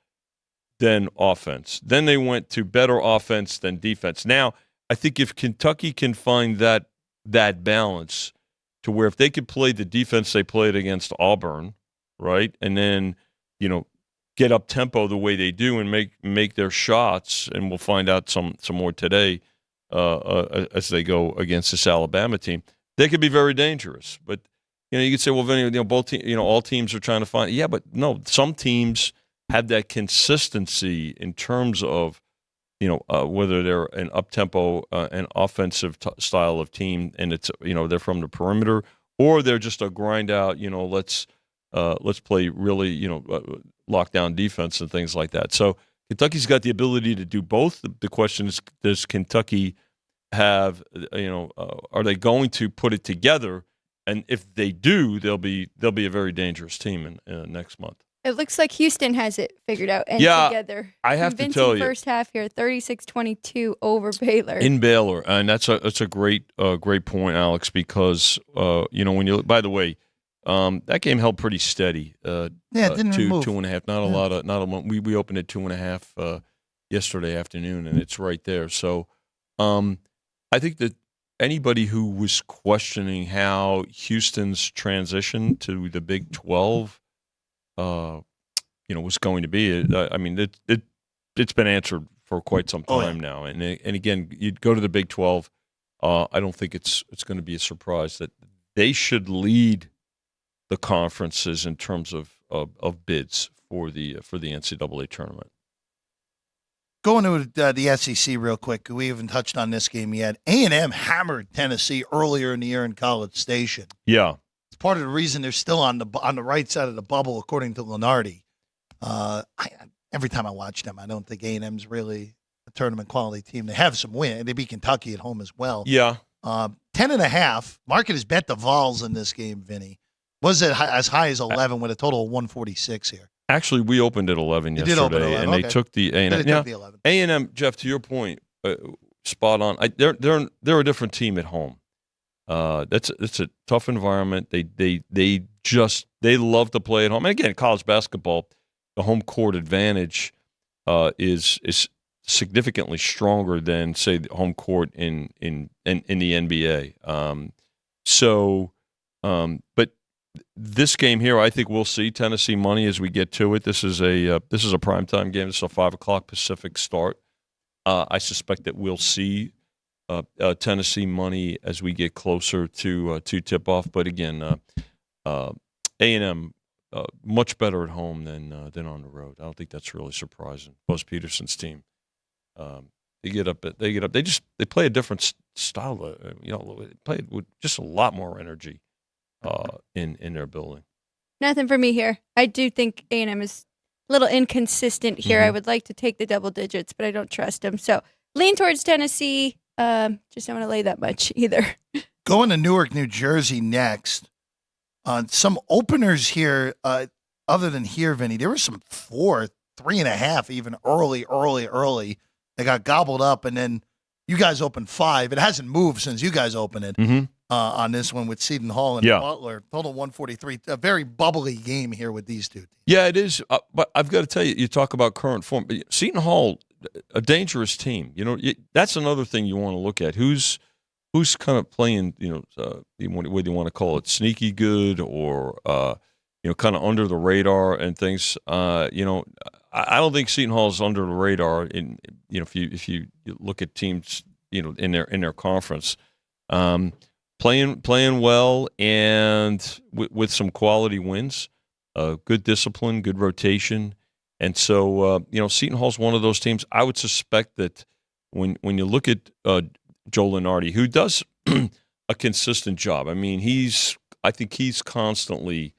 than offense. Then they went to better offense than defense. Now, I think if Kentucky can find that balance to where if they could play the defense they played against Auburn, right, and then, get up tempo the way they do and make their shots, and we'll find out some more today as they go against this Alabama team, they could be very dangerous. But you could say, well, Vinny, both all teams are trying to find. Yeah, but no, some teams have that consistency in terms of whether they're an up-tempo and offensive style of team, and it's they're from the perimeter, or they're just a grind out. Let's play really lockdown defense and things like that. So Kentucky's got the ability to do both. The question is, does Kentucky have are they going to put it together? And if they do, they'll be a very dangerous team in next month. It looks like Houston has it figured out and together. I have to tell you, first half here, 36-22 over Baylor. In Baylor, and that's a great point, Alex, because when you by the way, that game held pretty steady. It didn't move. 2.5. Not a lot of. We opened at 2.5 yesterday afternoon, and it's right there. So, I think that anybody who was questioning how Houston's transition to the Big 12, was going to be, I mean, it's been answered for quite some time now. And again, you'd go to the Big 12. I don't think it's going to be a surprise that they should lead the conferences in terms of bids for the NCAA tournament. Going to the SEC real quick, we haven't touched on this game yet. A&M hammered Tennessee earlier in the year in College Station. Yeah, it's part of the reason they're still on the right side of the bubble, according to Lunardi. Every time I watch them, I don't think A&M's really a tournament quality team. They have some win. They beat Kentucky at home as well. Yeah, 10.5. Market has bet the Vols in this game, Vinny. Was it as high as 11 with a total of 146 here? Actually, we opened at 11 yesterday, did open at 11. and they took the A&M. They took the 11. A&M, Jeff, to your point, spot on. They're a different team at home. That's a tough environment. They love to play at home. And again, college basketball, the home court advantage is significantly stronger than, say, the home court in the NBA. But this game here, I think we'll see Tennessee money as we get to it. This is a primetime game. It's a 5:00 Pacific start. I suspect that we'll see Tennessee money as we get closer to tip-off. But again, A&M much better at home than on the road. I don't think that's really surprising. Buzz Peterson's team, they get up. They play a different style. They play with just a lot more energy in their building. Nothing for me here. I do think A&M is a little inconsistent here. I would like to take the double digits, but I don't trust them. So lean towards Tennessee. Just don't want to lay that much either. Going to Newark, New Jersey next. Some openers here, other than here, Vinny, there were some 4, 3.5, even early. They got gobbled up, and then you guys opened 5. It hasn't moved since you guys opened it. on this one with Seton Hall and Butler. Total 143. A very bubbly game here with these two teams. Yeah, it is. But I've got to tell you, you talk about current form. Seton Hall, a dangerous team. You know, that's another thing you want to look at. Who's kind of playing, whether you want to call it sneaky good or, kind of under the radar and things. I don't think Seton Hall is under the radar if you look at teams, in their conference. Playing well and with some quality wins, good discipline, good rotation. And so, Seton Hall's one of those teams. I would suspect that when you look at Joe Lunardi, who does a consistent job. I mean, I think he's constantly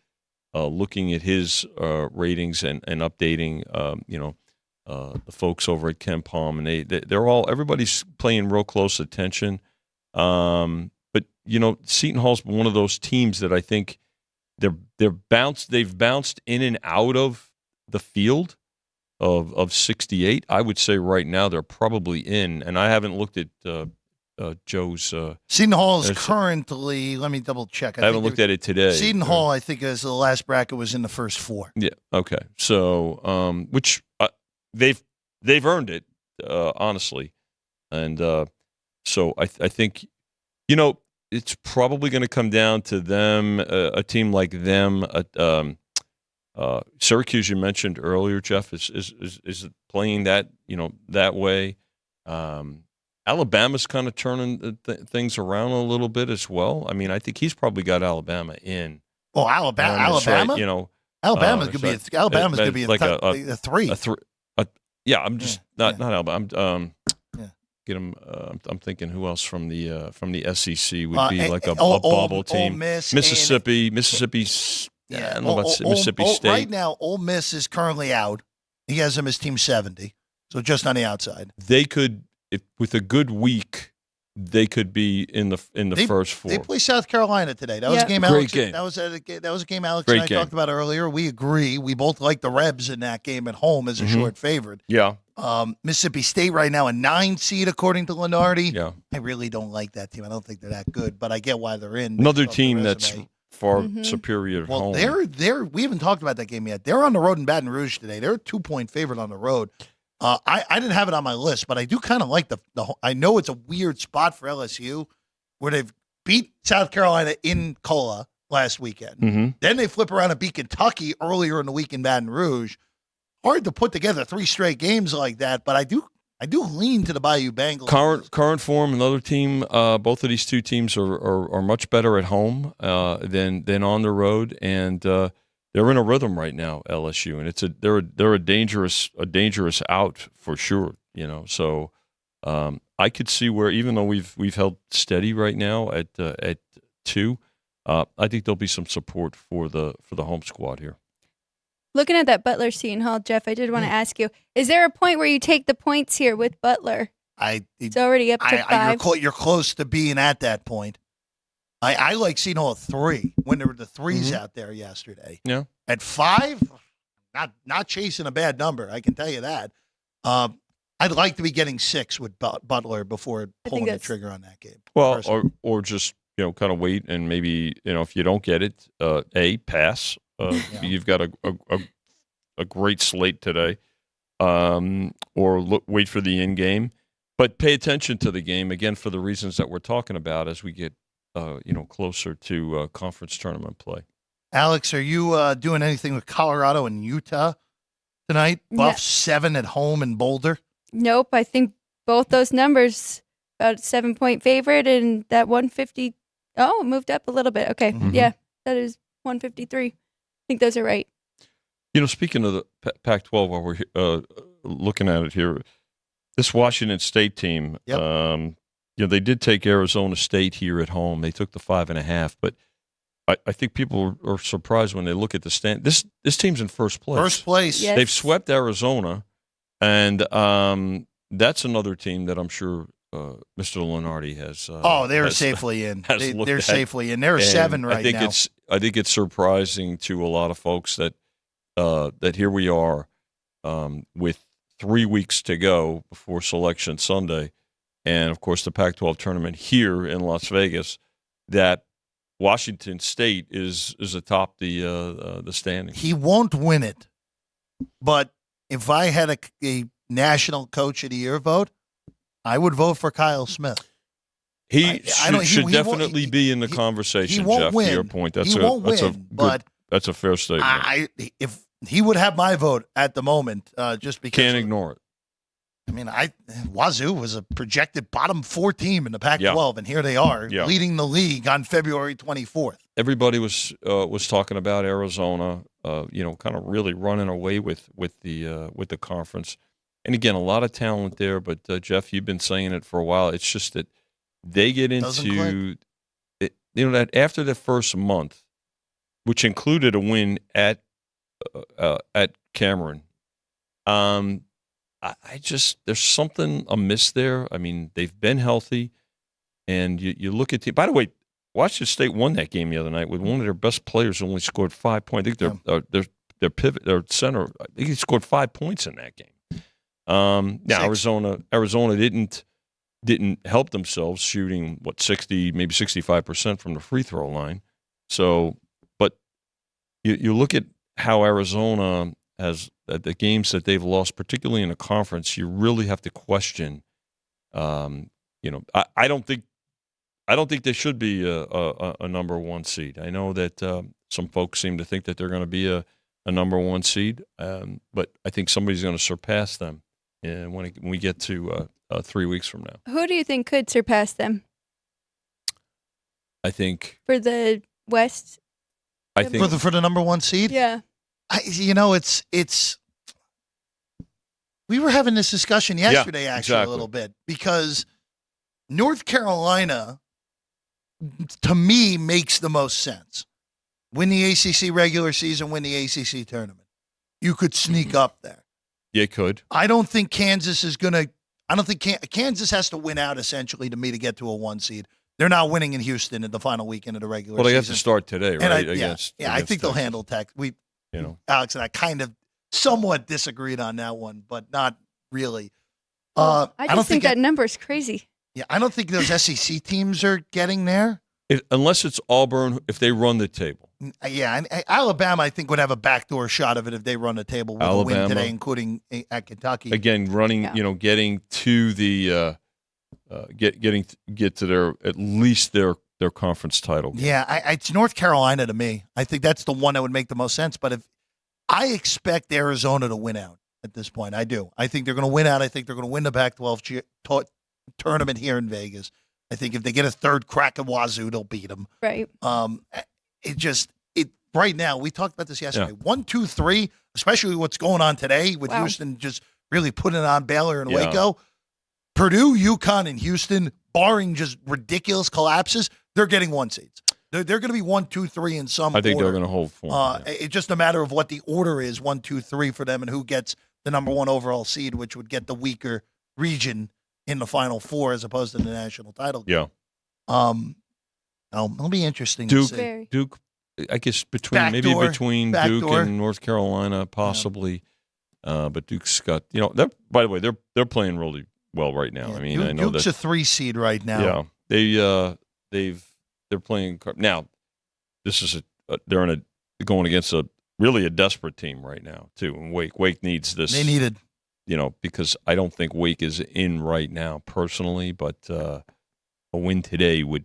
looking at his ratings and updating, the folks over at Ken Palm, and everybody's paying real close attention. But Seton Hall's one of those teams that I think they've bounced in and out of the field of 68. I would say right now they're probably in, and I haven't looked at Joe's. Seton Hall is currently. Let me double check. I haven't looked at it today. Seton Hall, I think, as the last bracket was in the first four. Yeah. Okay. So, which they've earned it, honestly, and so I think it's probably going to come down to them, a team like them. Syracuse, you mentioned earlier, Jeff, is playing that that way. Alabama's kind of turning things around a little bit as well. I mean, I think he's probably got Alabama in. Oh, Alabama! Right, Alabama's could be like a three. Yeah, I'm just not Alabama. Get them. I'm thinking who else from the SEC would be like a bubble team. Ole Miss, Mississippi's. I don't know about Mississippi State. Right now, Ole Miss is currently out. He has them as Team 70, so just on the outside. They could, with a good week, they could be in the first four. They play South Carolina today. That was a game. Great game. That was a game Alex and I talked about earlier. We agree. We both like the Rebs in that game at home as a short favorite. Yeah. Mississippi State right now a 9 seed according to Lunardi. Yeah. I really don't like that team. I don't think they're that good, but I get why they're in. Another team that's far superior at home. They're we haven't talked about that game yet. They're on the road in Baton Rouge today. They're a 2-point favorite on the road. I didn't have it on my list, but I do kind of like the. I know it's a weird spot for LSU, where they've beat South Carolina in Coll last weekend. Mm-hmm. Then they flip around and beat Kentucky earlier in the week in Baton Rouge. Hard to put together 3 straight games like that, but I do lean to the Bayou Bengals. Current form, another team. Both of these two teams are much better at home than on the road, and they're in a rhythm right now, LSU, and they're a dangerous out for sure. So I could see where, even though we've held steady right now at 2, I think there'll be some support for the home squad here. Looking at that Butler Seton Hall, Jeff, I did want to ask you: is there a point where you take the points here with Butler? It's already up to 5. You're close to being at that point. I like Seton Hall at 3 when there were the 3s out there yesterday. Yeah. At 5, not chasing a bad number. I can tell you that. I'd like to be getting 6 with Butler before pulling the trigger on that game. Well, or just kind of wait and maybe if you don't get it, pass. You've got a great slate today, or wait for the end game, but pay attention to the game again for the reasons that we're talking about as we get closer to conference tournament play. Alex, are you doing anything with Colorado and Utah tonight? Buffs 7 at home in Boulder. Nope. I think both those numbers, about a 7-point favorite, and that 150. Oh, it moved up a little bit. Okay, yeah, that is 153. I think those are right. Speaking of the Pac-12, while we're looking at it here, this Washington State team, they did take Arizona State here at home. They took the 5.5, but I think people are surprised when they look at the stand. This team's in first place. First place. Yes. They've swept Arizona, and that's another team that I'm sure Mr. Lunardi has. They're safely in. They're safely in. They're 7 right now. I think it's surprising to a lot of folks that here we are with 3 weeks to go before Selection Sunday, and of course the Pac-12 tournament here in Las Vegas. that Washington State is atop the standings. He won't win it, but if I had a national coach of the year vote, I would vote for Kyle Smith. He should definitely be in the conversation, Jeff. Win. To your point, that's a fair statement. If he would have my vote at the moment, just because can't ignore it. I mean, Wazoo was a projected bottom 4 team in the Pac-12, and here they are leading the league on February 24th. Everybody was talking about Arizona, kind of really running away with the conference. And again, a lot of talent there, but Jeff, you've been saying it for a while. It's just that they get into it, that after the first month, which included a win at Cameron. There's something amiss there. I mean, they've been healthy, and you look at by the way, Washington State won that game the other night with one of their best players who only scored 5 points. I think their pivot, their center, I think he scored 5 points in that game. Now Arizona didn't help themselves shooting 60, maybe 65% from the free throw line. So, but you look at how Arizona has the games that they've lost, particularly in a conference, you really have to question. I don't think they should be a number 1 seed. I know that some folks seem to think that they're going to be a number 1 seed, but I think somebody's going to surpass them when we get to 3 weeks from now. Who do you think could surpass them? I think for the West. I think for the number 1 seed. Yeah. It's. We were having this discussion yesterday, a little bit, because North Carolina, to me, makes the most sense. Win the ACC regular season, win the ACC tournament. You could sneak up there. You could. I don't think Kansas is going to. I don't think Kansas has to win out, essentially, to me, to get to a 1 seed. They're not winning in Houston in the final weekend of the regular season. Well, they have to start today, right? I think they'll handle Tech. Alex and I kind of somewhat disagreed on that one, but not really. I don't think that number is crazy. Yeah, I don't think those SEC teams are getting there. Unless it's Auburn, if they run the table. Yeah, and Alabama, I think, would have a backdoor shot of it if they run the table with a win today, including at Kentucky. Again, getting to the get to their at least their conference title game. Yeah, it's North Carolina to me. I think that's the one that would make the most sense. But if I expect Arizona to win out at this point, I do. I think they're going to win out. I think they're going to win the Pac-12 tournament here in Vegas. I think if they get a third crack at Wazoo, they'll beat them. Right. Right now, we talked about this yesterday. 1, 2, 3, especially what's going on today with Houston just really putting it on Baylor and Waco. Purdue, UConn, and Houston, barring just ridiculous collapses, they're getting 1 seeds. They're going to be 1, 2, 3 in some order. I think they're going to hold form. It's just a matter of what the order is, 1, 2, 3 for them, and who gets the number 1 overall seed, which would get the weaker region in the Final Four as opposed to the national title game. Yeah. It'll be interesting to see. Duke, I guess between Duke and North Carolina, possibly. But Duke's got, by the way, they're playing really well right now. Yeah, I mean, I know Duke's a 3 seed right now. Yeah, they're playing now. This is they're going against a desperate team right now too. And Wake needs this. They needed, because I don't think Wake is in right now personally, but a win today would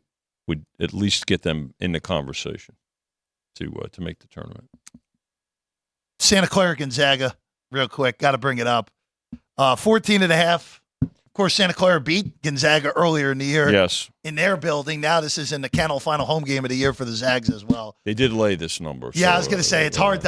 at least get them in the conversation to make the tournament. Santa Clara Gonzaga, real quick, got to bring it up. 14.5. Of course, Santa Clara beat Gonzaga earlier in the year. Yes. In their building. Now this is in the Kennel final home game of the year for the Zags as well. They did lay this number. Yeah, I was going to say it's hard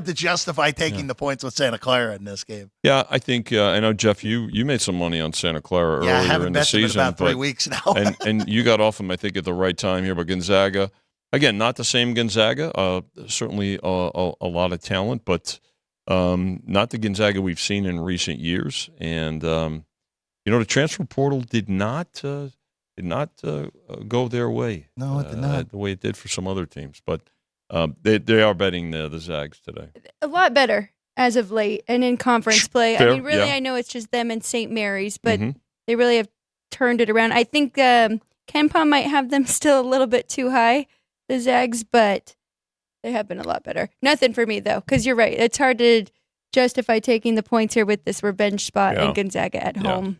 to justify taking the points with Santa Clara in this game. Yeah, I think I know, Jeff, you made some money on Santa Clara earlier in the season. I haven't bet them in about 3 weeks now. and you got off them, I think, at the right time here. But Gonzaga, again, not the same Gonzaga. Certainly a lot of talent, but not the Gonzaga we've seen in recent years. And the transfer portal did not go their way. No, it did not. The way it did for some other teams. But they are betting the Zags today. A lot better as of late and in conference play. Fair, I mean, really, yeah. I know it's just them and St. Mary's, but they really have turned it around. I think Ken Pom might have them still a little bit too high, the Zags, but they have been a lot better. Nothing for me, though, because you're right. It's hard to justify taking the points here with this revenge spot in Gonzaga at home.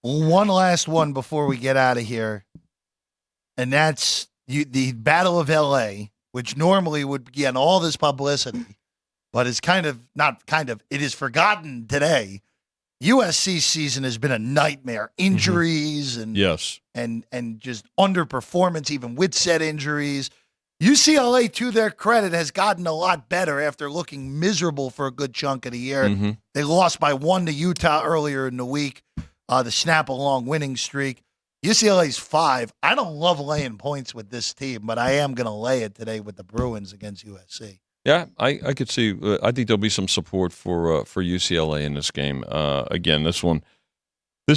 One last one before we get out of here, and that's the Battle of L.A., which normally would get all this publicity, but it's it is forgotten today. USC season has been a nightmare. Injuries and just underperformance, even with said injuries. UCLA, to their credit, has gotten a lot better after looking miserable for a good chunk of the year. They lost by 1 to Utah earlier in the week. The snap-along winning streak. UCLA's 5. I don't love laying points with this team, but I am going to lay it today with the Bruins against USC. Yeah, I could see. I think there'll be some support for UCLA in this game. Again, this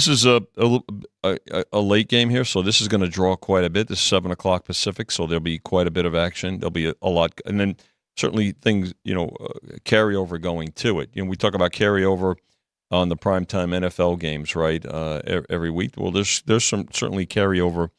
is a late game here, so this is going to draw quite a bit. This is 7 o'clock Pacific, so there'll be quite a bit of action. There'll be a lot, and then certainly things, carryover going to it. We talk about carryover on the primetime NFL games, right? Every week. Well, there's some certainly carryover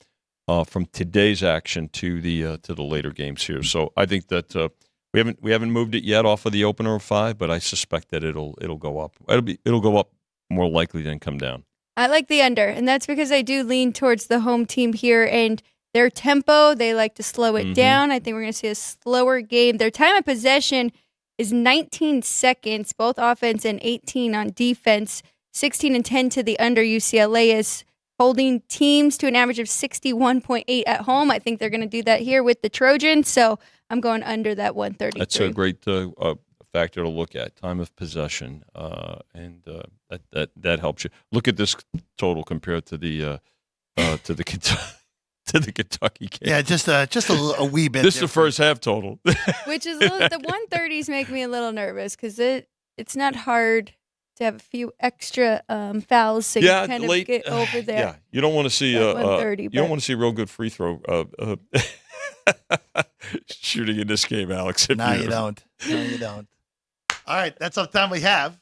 from today's action to the later games here. So I think that we haven't moved it yet off of the opener of 5, but I suspect that it'll go up. It'll go up more likely than come down. I like the under, and that's because I do lean towards the home team here and their tempo. They like to slow it down. I think we're going to see a slower game. Their time of possession is 19 seconds, both offense and 18 on defense. 16 and 10 to the under. UCLA is holding teams to an average of 61.8 at home. I think they're going to do that here with the Trojans, so I'm going under that 133. That's a great factor to look at, time of possession, and that helps you. Look at this total compared to the Kentucky game. Yeah, just a wee bit. This is the first half total. Which is the 130s make me a little nervous because it's not hard to have a few extra fouls so you kind of get over there. Yeah, you don't want to see you don't want to see real good free throw shooting in this game, Alex. No, you don't. All right, that's all the time we have.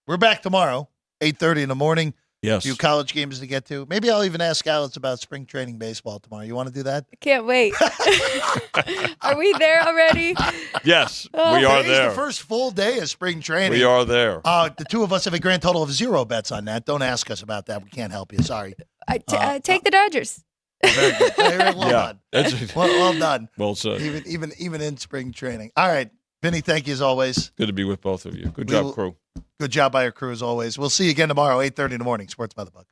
We're back tomorrow, 8:30 in the morning. Yes. A few college games to get to. Maybe I'll even ask Alex about spring training baseball tomorrow. You want to do that? I can't wait. Are we there already? Yes, we are there. It's the first full day of spring training. We are there. The two of us have a grand total of 0 bets on that. Don't ask us about that. We can't help you. Sorry. Take the Dodgers. Very good. Well done. Well done. Well said. Even in spring training. All right. Vinny, thank you as always. Good to be with both of you. Good job, crew. Good job by our crew as always. We'll see you again tomorrow, 8:30 in the morning. Sports by the Buck.